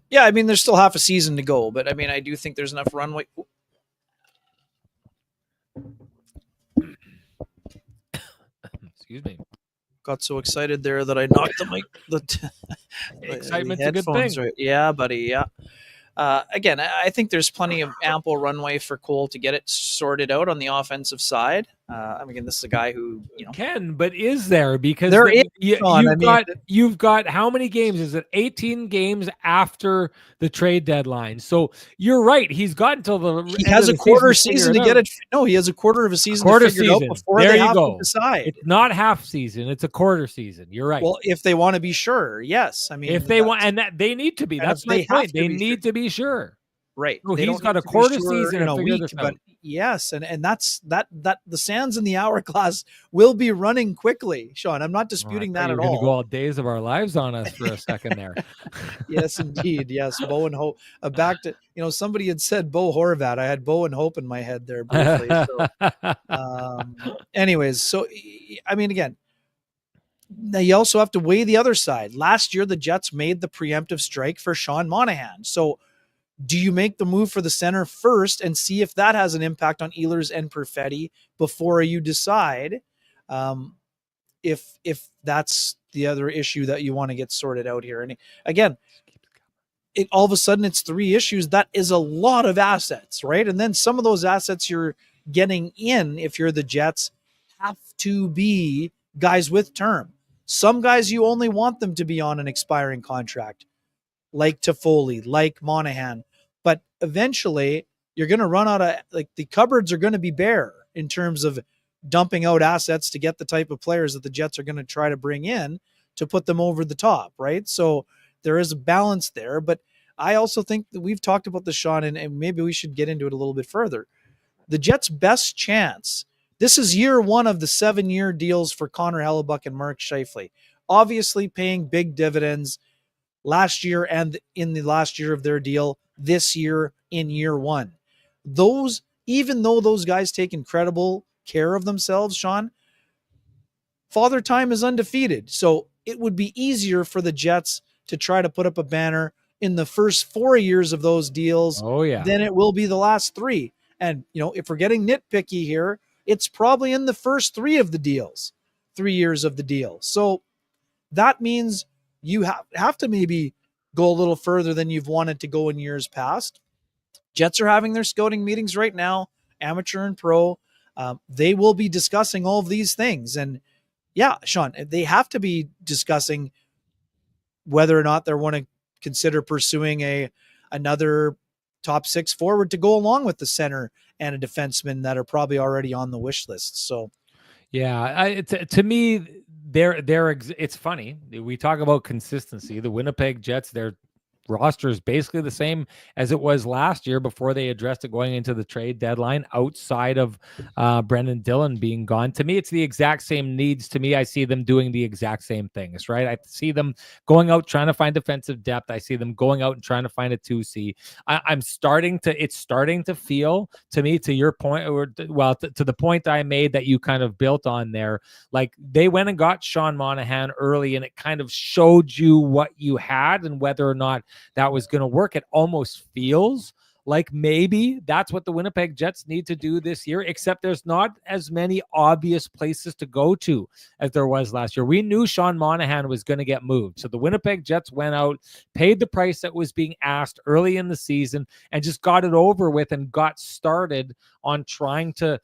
Yeah, I mean, there's still half a season to go, but I mean, I do think there's enough runway. Excuse me. Got so excited there that I knocked the mic. Excitement's a good thing. Right. Yeah, buddy. Yeah. Again, I think there's plenty of ample runway for Cole to get it sorted out on the offensive side. I mean, this is a guy who, can, but is there? Because you've got how many games? Is it 18 games after the trade deadline? So you're right. He's got until he has a quarter season to get it. No, he has a quarter of a season to figure it out before they have to decide. It's not half season. It's a quarter season. You're right. Well, if they want to be sure, yes. I mean, if they want, and that they need to be. That's my point. They need to be sure. Right. So he's got a quarter season in a week, but yes, and that's that the sands in the hourglass will be running quickly, Sean. I'm not disputing that at all. We're going to go all days of our lives on us for a second there. Yes, indeed. Yes, Bo and Hope. Back to somebody had said Bo Horvat. I had Bo and Hope in my head there briefly. So, anyways, so I mean, again, now you also have to weigh the other side. Last year, the Jets made the preemptive strike for Sean Monahan. So, do you make the move for the center first and see if that has an impact on Ehlers and Perfetti before you decide if that's the other issue that you want to get sorted out here? And again, all of a sudden it's 3 issues. That is a lot of assets, right? And then some of those assets you're getting in, if you're the Jets, have to be guys with term. Some guys you only want them to be on an expiring contract, like Toffoli, like Monahan. But eventually you're going to run out of, the cupboards are going to be bare in terms of dumping out assets to get the type of players that the Jets are going to try to bring in to put them over the top, right? So there is a balance there. But I also think that we've talked about this, Sean, and maybe we should get into it a little bit further. The Jets' best chance, this is year 1 of the 7-year deals for Connor Hellebuck and Mark Scheifele, obviously paying big dividends last year and in the last year of their deal, this year in year 1. Those, even though those guys take incredible care of themselves, Sean, Father Time is undefeated. So it would be easier for the Jets to try to put up a banner in the first 4 years of those deals than it will be the last 3. And, if we're getting nitpicky here, it's probably in the first 3 of the deals, 3 years of the deal. So that means you have to maybe go a little further than you've wanted to go in years past. Jets are having their scouting meetings right now, amateur and pro. They will be discussing all of these things. And yeah, Sean, they have to be discussing whether or not they want to consider pursuing another top 6 forward to go along with the center and a defenseman that are probably already on the wish list. So, yeah, to me, it's funny. We talk about consistency. The Winnipeg Jets, their roster is basically the same as it was last year before they addressed it going into the trade deadline, outside of Brendan Dillon being gone. To me, it's the exact same needs. To me, I see them doing the exact same things, right? I see them going out trying to find defensive depth. I see them going out and trying to find a 2C. It's starting to feel, to me, to your point, or to the point I made that you kind of built on there, like they went and got Sean Monahan early, and it kind of showed you what you had and whether or not that was going to work. It almost feels like maybe that's what the Winnipeg Jets need to do this year, except there's not as many obvious places to go to as there was last year. We knew Sean Monahan was going to get moved. So the Winnipeg Jets went out, paid the price that was being asked early in the season, and just got it over with and got started on trying to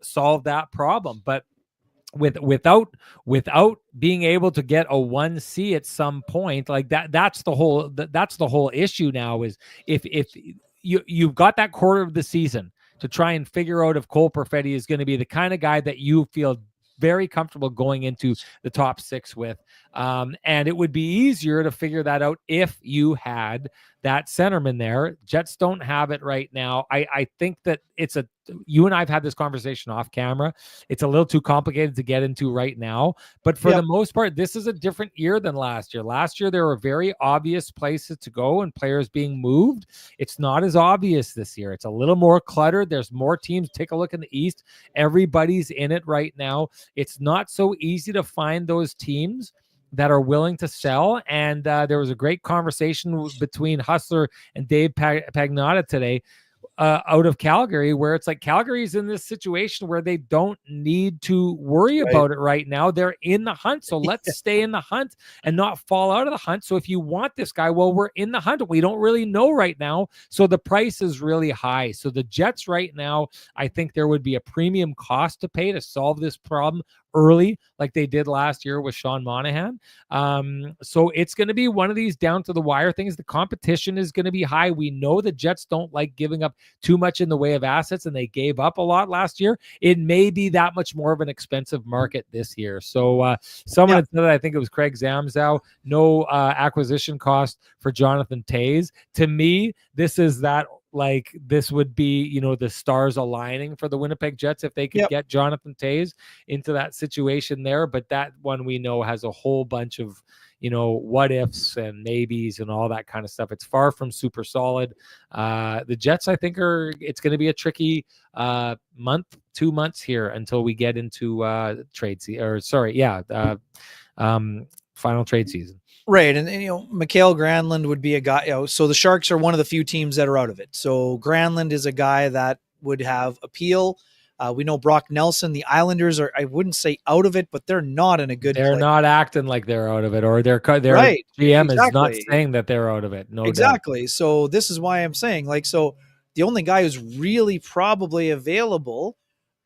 solve that problem. But without being able to get a 1C at some point, like that's the whole issue now, is if you've got that quarter of the season to try and figure out if Cole Perfetti is going to be the kind of guy that you feel very comfortable going into the top 6 with. And it would be easier to figure that out if you had that centerman there. Jets don't have it right now. I think that you and I've had this conversation off camera. It's a little too complicated to get into right now, but for the most part, this is a different year than last year. Last year, there were very obvious places to go and players being moved. It's not as obvious this year. It's a little more cluttered. There's more teams. Take a look in the East. Everybody's in it right now. It's not so easy to find those teams that are willing to sell. And there was a great conversation between Hustler and Dave Pagnotta today out of Calgary, where it's like Calgary's in this situation where they don't need to worry about it right now. They're in the hunt. So let's stay in the hunt and not fall out of the hunt. So if you want this guy, well, we're in the hunt. We don't really know right now. So the price is really high. So the Jets right now, I think there would be a premium cost to pay to solve this problem early, like they did last year with Sean Monahan. So it's going to be one of these down to the wire things. The competition is going to be high. We know the Jets don't like giving up too much in the way of assets, and they gave up a lot last year. It may be that much more of an expensive market this year. So someone had said, I think it was Craig Zamzow, no acquisition cost for Jonathan Toews. To me, this is that, like, this would be, the stars aligning for the Winnipeg Jets if they could get Jonathan Toews into that situation there. But that one we know has a whole bunch of, what ifs and maybes and all that kind of stuff. It's far from super solid. The Jets, I think, it's going to be a tricky 2 months here until we get into final trade season. Right. And Mikael Granlund would be a guy, so the Sharks are one of the few teams that are out of it. So Granlund is a guy that would have appeal. We know Brock Nelson, the Islanders are, I wouldn't say out of it, but they're not in a good They're place. not acting like they're out of it, or their right. GM is not saying that they're out of it. No exactly. doubt. So this is why I'm saying, so the only guy who's really probably available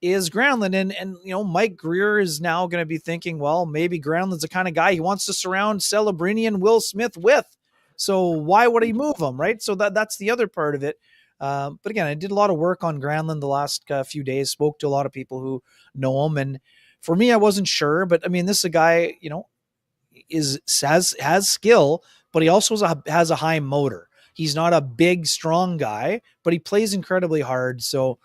is Granlund. And Mike Greer is now going to be thinking, well, maybe Granlund's the kind of guy he wants to surround Celebrini and Will Smith with. So why would he move him, right? So that's the other part of it. But again, I did a lot of work on Granlund the last few days, spoke to a lot of people who know him. And for me, I wasn't sure, but I mean, this is a guy, has skill, but he also has a high motor. He's not a big, strong guy, but he plays incredibly hard. So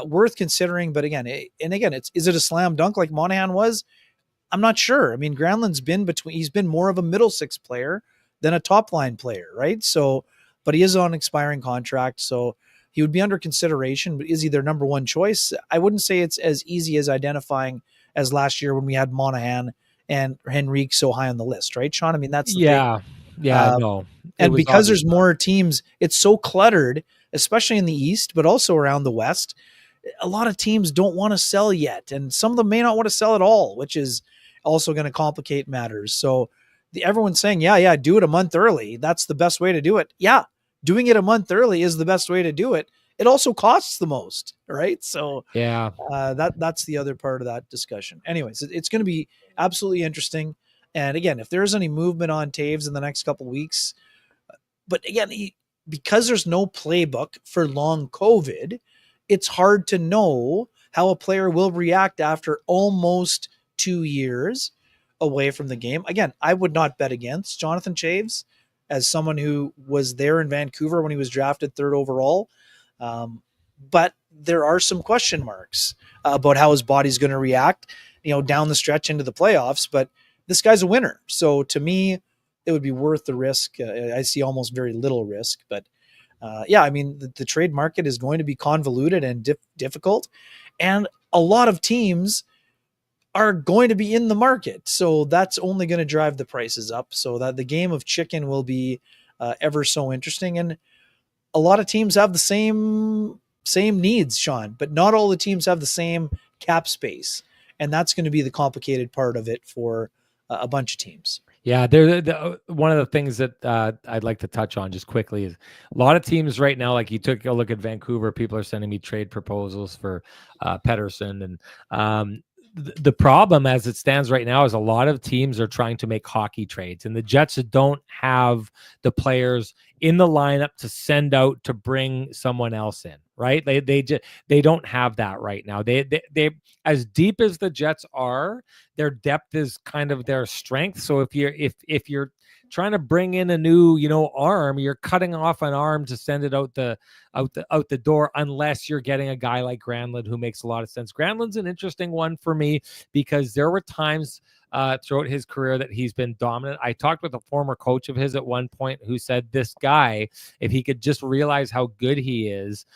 worth considering. But again, is it a slam dunk like Monahan was? I'm not sure. I mean, Granlund's he's been more of a middle six player than a top line player, right? So, but he is on an expiring contract, so he would be under consideration. But is he their number one choice? I wouldn't say it's as easy as identifying as last year when we had Monahan and Henrique so high on the list, right, Sean? I mean, that's the thing. No. And because there's more teams, it's so cluttered, especially in the East, but also around the West. A lot of teams don't want to sell yet, and some of them may not want to sell at all, which is also going to complicate matters. So everyone's saying, yeah, do it a month early. That's the best way to do it. Yeah, doing it a month early is the best way to do it. It also costs the most, right? So that's the other part of that discussion. Anyways, it's going to be absolutely interesting. And again, if there's any movement on Toews in the next couple of weeks, but again, because there's no playbook for long COVID, it's hard to know how a player will react after almost 2 years away from the game. Again, I would not bet against Jonathan Toews as someone who was there in Vancouver when he was drafted 3rd overall. But there are some question marks about how his body's going to react, down the stretch into the playoffs. But this guy's a winner. So to me, it would be worth the risk. I see almost very little risk, but I mean, the trade market is going to be convoluted and difficult, and a lot of teams are going to be in the market. So that's only going to drive the prices up, so that the game of chicken will be ever so interesting. And a lot of teams have the same needs, Sean, but not all the teams have the same cap space. And that's going to be the complicated part of it for a bunch of teams. Yeah, one of the things that I'd like to touch on just quickly is a lot of teams right now, like you took a look at Vancouver, people are sending me trade proposals for Pettersson. And the problem as it stands right now is a lot of teams are trying to make hockey trades, and the Jets don't have the players in the lineup to send out to bring someone else in, right? They don't have that right now. They as deep as the Jets are, their depth is kind of their strength. So if you're trying to bring in a new, arm, you're cutting off an arm to send it out the door, unless you're getting a guy like Granlund, who makes a lot of sense. Granlund's an interesting one for me because there were times throughout his career that he's been dominant. I talked with a former coach of his at one point who said this guy, if he could just realize how good he is,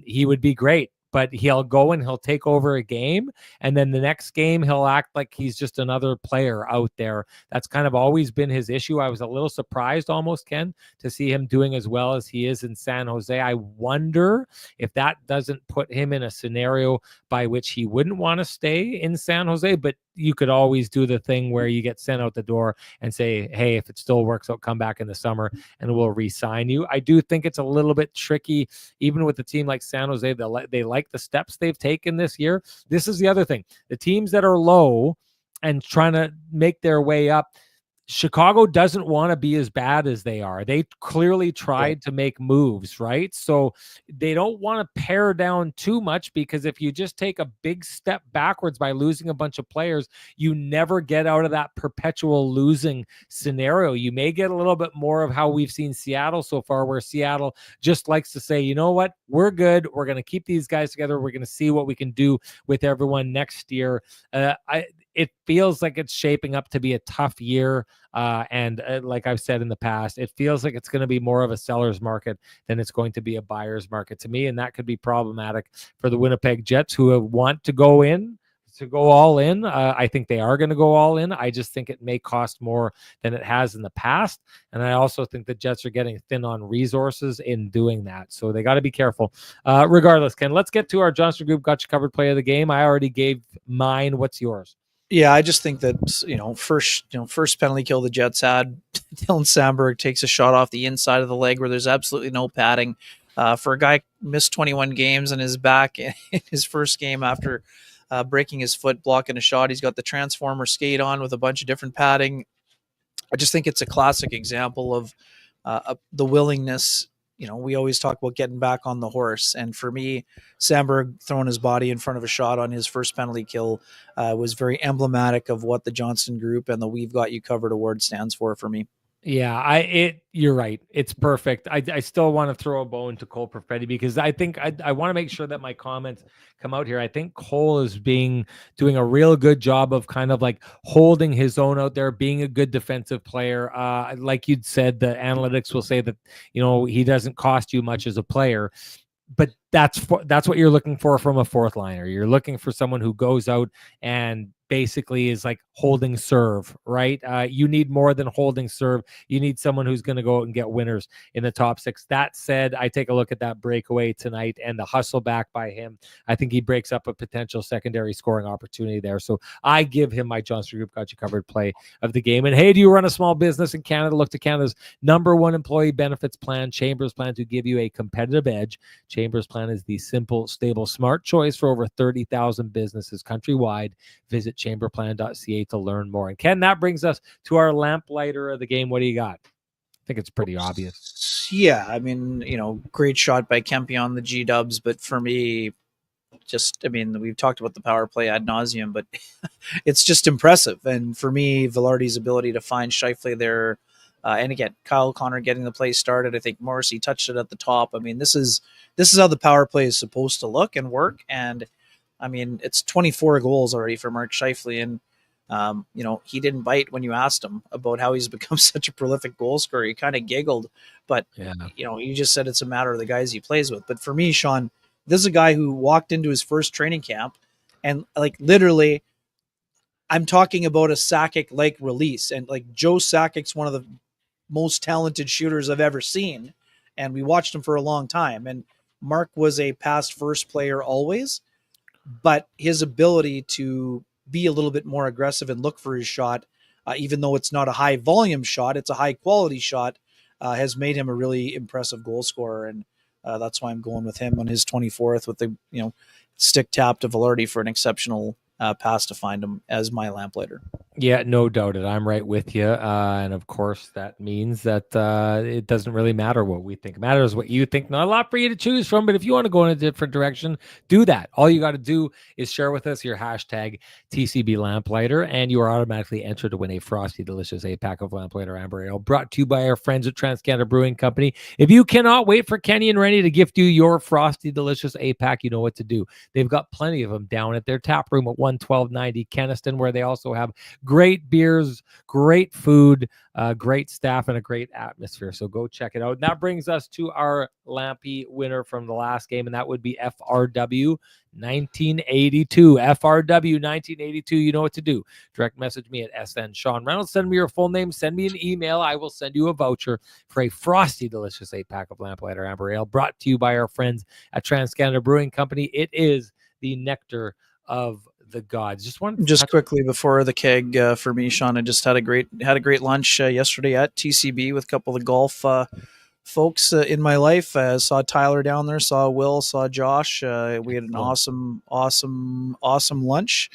he would be great. But he'll go and he'll take over a game, and then the next game he'll act like he's just another player out there. That's kind of always been his issue. I was a little surprised almost, Ken, to see him doing as well as he is in San Jose. I wonder if that doesn't put him in a scenario by which he wouldn't want to stay in San Jose, but you could always do the thing where you get sent out the door and say, hey, if it still works out, come back in the summer and we'll re-sign you. I do think it's a little bit tricky, even with a team like San Jose. They like the steps they've taken this year. This is the other thing. The teams that are low and trying to make their way up, Chicago doesn't want to be as bad as they are. They clearly tried to make moves, right? So they don't want to pare down too much, because if you just take a big step backwards by losing a bunch of players, you never get out of that perpetual losing scenario. You may get a little bit more of how we've seen Seattle so far, where Seattle just likes to say, you know what, we're good. We're going to keep these guys together. We're going to see what we can do with everyone next year. It feels like it's shaping up to be a tough year. And like I've said in the past, it feels like it's going to be more of a seller's market than it's going to be a buyer's market to me. And that could be problematic for the Winnipeg Jets, who want to go all in. I think they are going to go all in. I just think it may cost more than it has in the past. And I also think the Jets are getting thin on resources in doing that. So they got to be careful. Regardless, Ken, let's get to our Johnson Group Got You Covered play of the game. I already gave mine. What's yours? Yeah, I just think that first penalty kill the Jets had, Dylan Samberg takes a shot off the inside of the leg where there's absolutely no padding. For a guy missed 21 games and is back in his first game after breaking his foot blocking a shot, he's got the transformer skate on with a bunch of different padding. I just think it's a classic example of the willingness. We always talk about getting back on the horse. And for me, Samberg throwing his body in front of a shot on his first penalty kill was very emblematic of what the Johnston Group and the We've Got You Covered award stands for me. Yeah, you're right. It's perfect. I still want to throw a bone to Cole Perfetti, because I think I want to make sure that my comments come out here. I think Cole is doing a real good job of kind of like holding his own out there, being a good defensive player. Like you'd said, the analytics will say that, he doesn't cost you much as a player. But that's what you're looking for from a fourth liner. You're looking for someone who goes out and basically is like holding serve, right? You need more than holding serve. You need someone who's going to go out and get winners in the top six. That said, I take a look at that breakaway tonight and the hustle back by him. I think he breaks up a potential secondary scoring opportunity there. So I give him my Johnson Group Got You Covered play of the game. And hey, do you run a small business in Canada? Look to Canada's #1 employee benefits plan, Chambers Plan, to give you a competitive edge. Chambers Plan is the simple, stable, smart choice for over 30,000 businesses countrywide. Visit chamberplan.ca to learn more. And Ken, that brings us to our lamplighter of the game. What do you got? I think it's pretty obvious. Yeah, I mean, great shot by Kempe on the G-dubs, but for me, we've talked about the power play ad nauseum, but it's just impressive. And for me, Velarde's ability to find Scheifele there, and again, Kyle Connor getting the play started. I think Morrissey touched it at the top. I mean, this is how the power play is supposed to look and work. And I mean, it's 24 goals already for Mark Scheifele, and he didn't bite when you asked him about how he's become such a prolific goal scorer. He kind of giggled, but you just said it's a matter of the guys he plays with. But for me, Sean, this is a guy who walked into his first training camp, and like literally, I'm talking about a Sakic-like release, and like Joe Sakic's one of the most talented shooters I've ever seen, and we watched him for a long time. And Mark was a past first player always, but his ability to be a little bit more aggressive and look for his shot, even though it's not a high volume shot, it's a high quality shot, has made him a really impressive goal scorer. And that's why I'm going with him on his 24th with the stick tap to Velarde for an exceptional pass to find him as my lamplighter. Yeah, no doubt it. I'm right with you. And of course, that means that it doesn't really matter what we think. It matters what you think. Not a lot for you to choose from, but if you want to go in a different direction, do that. All you got to do is share with us your hashtag TCB Lamplighter, and you are automatically entered to win a frosty, delicious 8-pack of Lamplighter Amber Ale brought to you by our friends at TransCanada Brewing Company. If you cannot wait for Kenny and Renny to gift you your frosty, delicious 8-pack, you know what to do. They've got plenty of them down at their tap room at 11290 Kenniston, where they also have great beers, great food, great staff, and a great atmosphere. So go check it out. And that brings us to our Lampy winner from the last game, and that would be FRW 1982. FRW 1982. You know what to do. Direct message me at SN Sean Reynolds. Send me your full name. Send me an email. I will send you a voucher for a frosty, delicious 8-pack of Lamplighter Amber Ale brought to you by our friends at TransCanada Brewing Company. It is the nectar of the gods. Just quickly before the keg for me, Sean. I just had a great lunch yesterday at TCB with a couple of golf folks in my life. Saw Tyler down there, saw Will, saw Josh. We had an awesome lunch.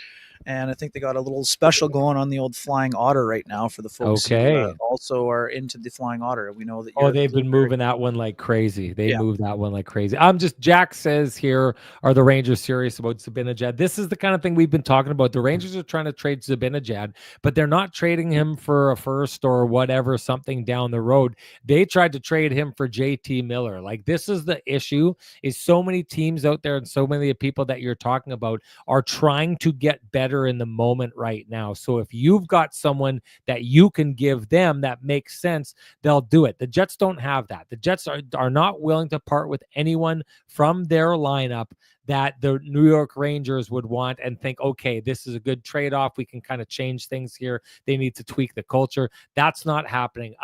And I think they got a little special going on the old Flying Otter right now for the folks who also are into the Flying Otter. We know that they've been moving that one like crazy. Moved that one like crazy. Jack says here, are the Rangers serious about Zibanejad? This is the kind of thing we've been talking about. The Rangers are trying to trade Zibanejad, but they're not trading him for a first or whatever, something down the road. They tried to trade him for JT Miller. Like, this is the issue, is so many teams out there and so many people that you're talking about are trying to get better in the moment right now. So if you've got someone that you can give them that makes sense, they'll do it. The Jets don't have that. The Jets are not willing to part with anyone from their lineup that the New York Rangers would want and think, okay, this is a good trade-off. We can kind of change things here. They need to tweak the culture. That's not happening.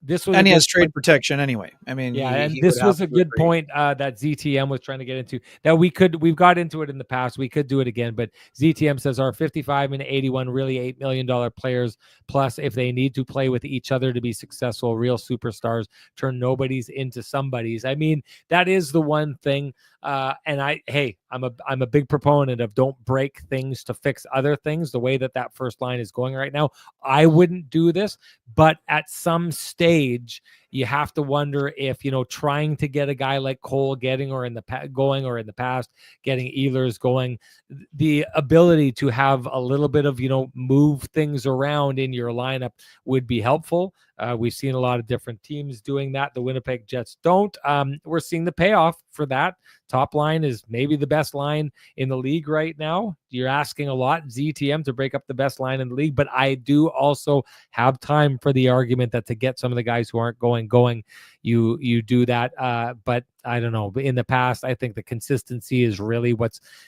This was, and he has trade protection anyway. I mean, this was a good point that ZTM was trying to get into. That we've got into it in the past. We could do it again, but ZTM says our 55 and 81 really $8 million players. Plus, if they need to play with each other to be successful, real superstars turn nobodies into somebodies. I mean, that is the one thing. And I'm a big proponent of don't break things to fix other things. The way that first line is going right now, I wouldn't do this, but at some stage you have to wonder if, trying to get a guy like Cole getting or in the past getting Ehlers going, the ability to have a little bit of, move things around in your lineup would be helpful. We've seen a lot of different teams doing that. The Winnipeg Jets don't. We're seeing the payoff for that. Top line is maybe the best line in the league right now. You're asking a lot, ZTM, to break up the best line in the league, but I do also have time for the argument that to get some of the guys who aren't going, you do that. But I don't know. In the past, I think the consistency is really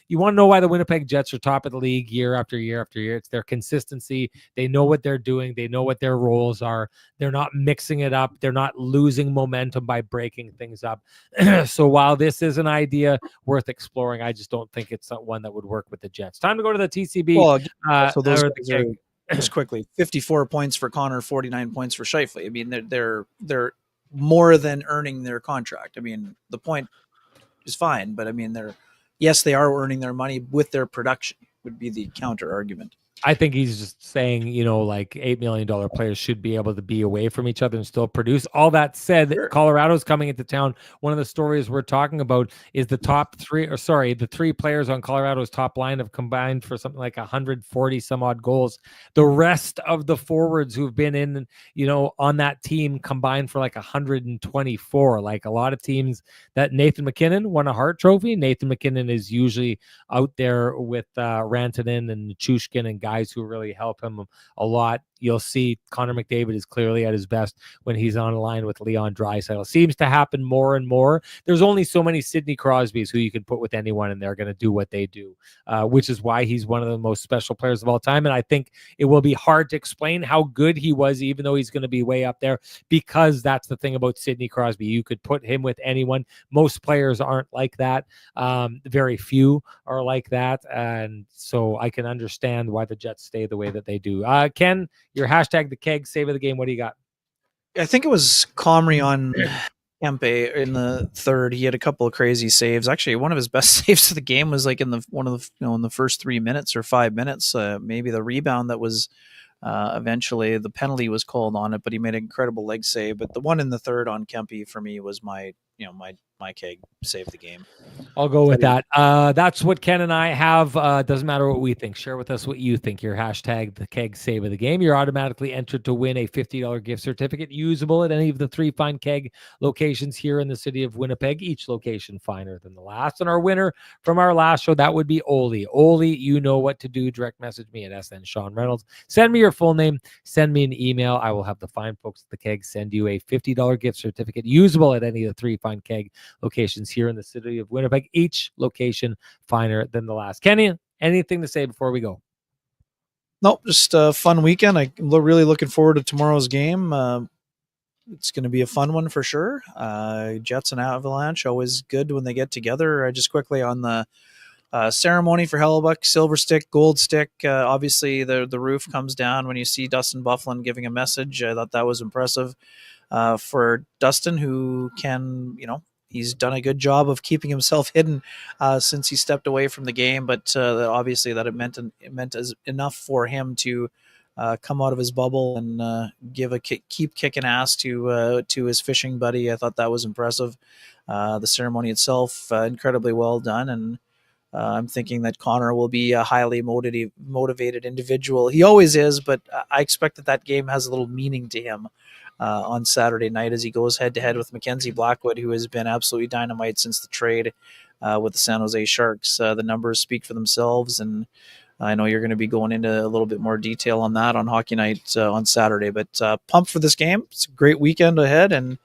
you want to know why the Winnipeg Jets are top of the league year after year after year. It's their consistency. They know what they're doing. They know what their roles are. They're not mixing it up. They're not losing momentum by breaking things up. So while this is an idea worth exploring, I just don't think it's one that would work with the Jets. Time to go to the TCB. Well, so those are, just quickly, 54 points for Connor, 49 points for Scheifele. I mean, they're more than earning their contract. I mean, the point is fine, but I mean, they are earning their money with their production, would be the counter argument. I think he's just saying, like $8 million players should be able to be away from each other and still produce. All that said, sure. Colorado's coming into town. One of the stories we're talking about is the the three players on Colorado's top line have combined for something like 140 some odd goals. The rest of the forwards who've been in, on that team combined for like 124. Like a lot of teams that Nathan MacKinnon won a Hart Trophy. Nathan MacKinnon is usually out there with Rantanen and Chushkin and guys who really help him a lot. You'll see Connor McDavid is clearly at his best when he's on a line with Leon Draisaitl. Seems to happen more and more. There's only so many Sidney Crosbys who you can put with anyone, and they're going to do what they do, which is why he's one of the most special players of all time. And I think it will be hard to explain how good he was, even though he's going to be way up there, because that's the thing about Sidney Crosby. You could put him with anyone. Most players aren't like that. Very few are like that. And so I can understand why the Jets stay the way that they do. Ken, your hashtag the keg save of the game. What do you got? I think it was Comrie on Kempe in the third, he had a couple of crazy saves. Actually, one of his best saves of the game was like in the in the first 3 minutes or 5 minutes. Maybe the rebound that was eventually the penalty was called on it, but he made an incredible leg save. But the one in the third on Kempe for me was my keg save the game. I'll go with that. That's what Ken and I have. Doesn't matter what we think. Share with us what you think. Your hashtag the keg save of the game. You're automatically entered to win a $50 gift certificate usable at any of the 3 Fine Keg locations here in the city of Winnipeg. Each location finer than the last. And our winner from our last show, that would be Oli. Oli, you know what to do. Direct message me at SN Sean Reynolds. Send me your full name. Send me an email. I will have the fine folks at the keg send you a $50 gift certificate usable at any of the 3 Fine Keg locations here in the city of Winnipeg. Each location finer than the last. Kenny, anything to say before we go? Nope, just a fun weekend. I'm really looking forward to tomorrow's game. It's going to be a fun one for sure. Jets and Avalanche, always good when they get together. Just quickly on the ceremony for Hellebuck, silver stick, gold stick. Obviously, the roof comes down when you see Dustin Byfuglien giving a message. I thought that was impressive for Dustin, who can, he's done a good job of keeping himself hidden since he stepped away from the game. But obviously, that it meant enough for him to come out of his bubble and keep kicking ass to his fishing buddy. I thought that was impressive. The ceremony itself, incredibly well done, and I'm thinking that Connor will be a highly motivated individual. He always is, but I expect that game has a little meaning to him on Saturday night as he goes head-to-head with Mackenzie Blackwood, who has been absolutely dynamite since the trade with the San Jose Sharks. The numbers speak for themselves, and I know you're going to be going into a little bit more detail on that on Hockey Night on Saturday. But pumped for this game. It's a great weekend ahead, and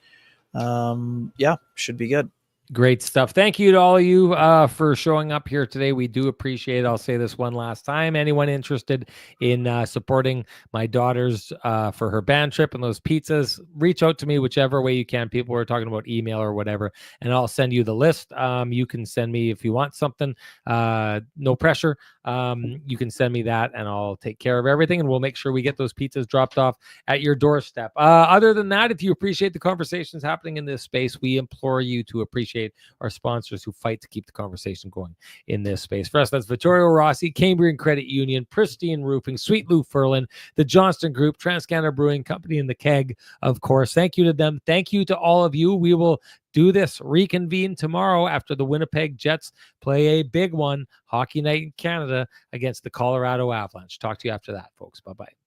should be good. Great stuff. Thank you to all of you for showing up here today. We do appreciate it. I'll say this one last time. Anyone interested in supporting my daughters for her band trip and those pizzas, reach out to me whichever way you can. People are talking about email or whatever, and I'll send you the list. You can send me if you want something. No pressure. You can send me that, and I'll take care of everything, and we'll make sure we get those pizzas dropped off at your doorstep. Other than that, if you appreciate the conversations happening in this space, we implore you to appreciate our sponsors who fight to keep the conversation going in this space. For us, that's Vittorio Rossi, Cambrian Credit Union, Pristine Roofing, Sweet Lou Furlan, the Johnston Group, TransCanada Brewing Company, and the Keg, of course. Thank you to them. Thank you to all of you. We will reconvene tomorrow after the Winnipeg Jets play a big one, Hockey Night in Canada, against the Colorado Avalanche. Talk to you after that, folks. Bye-bye.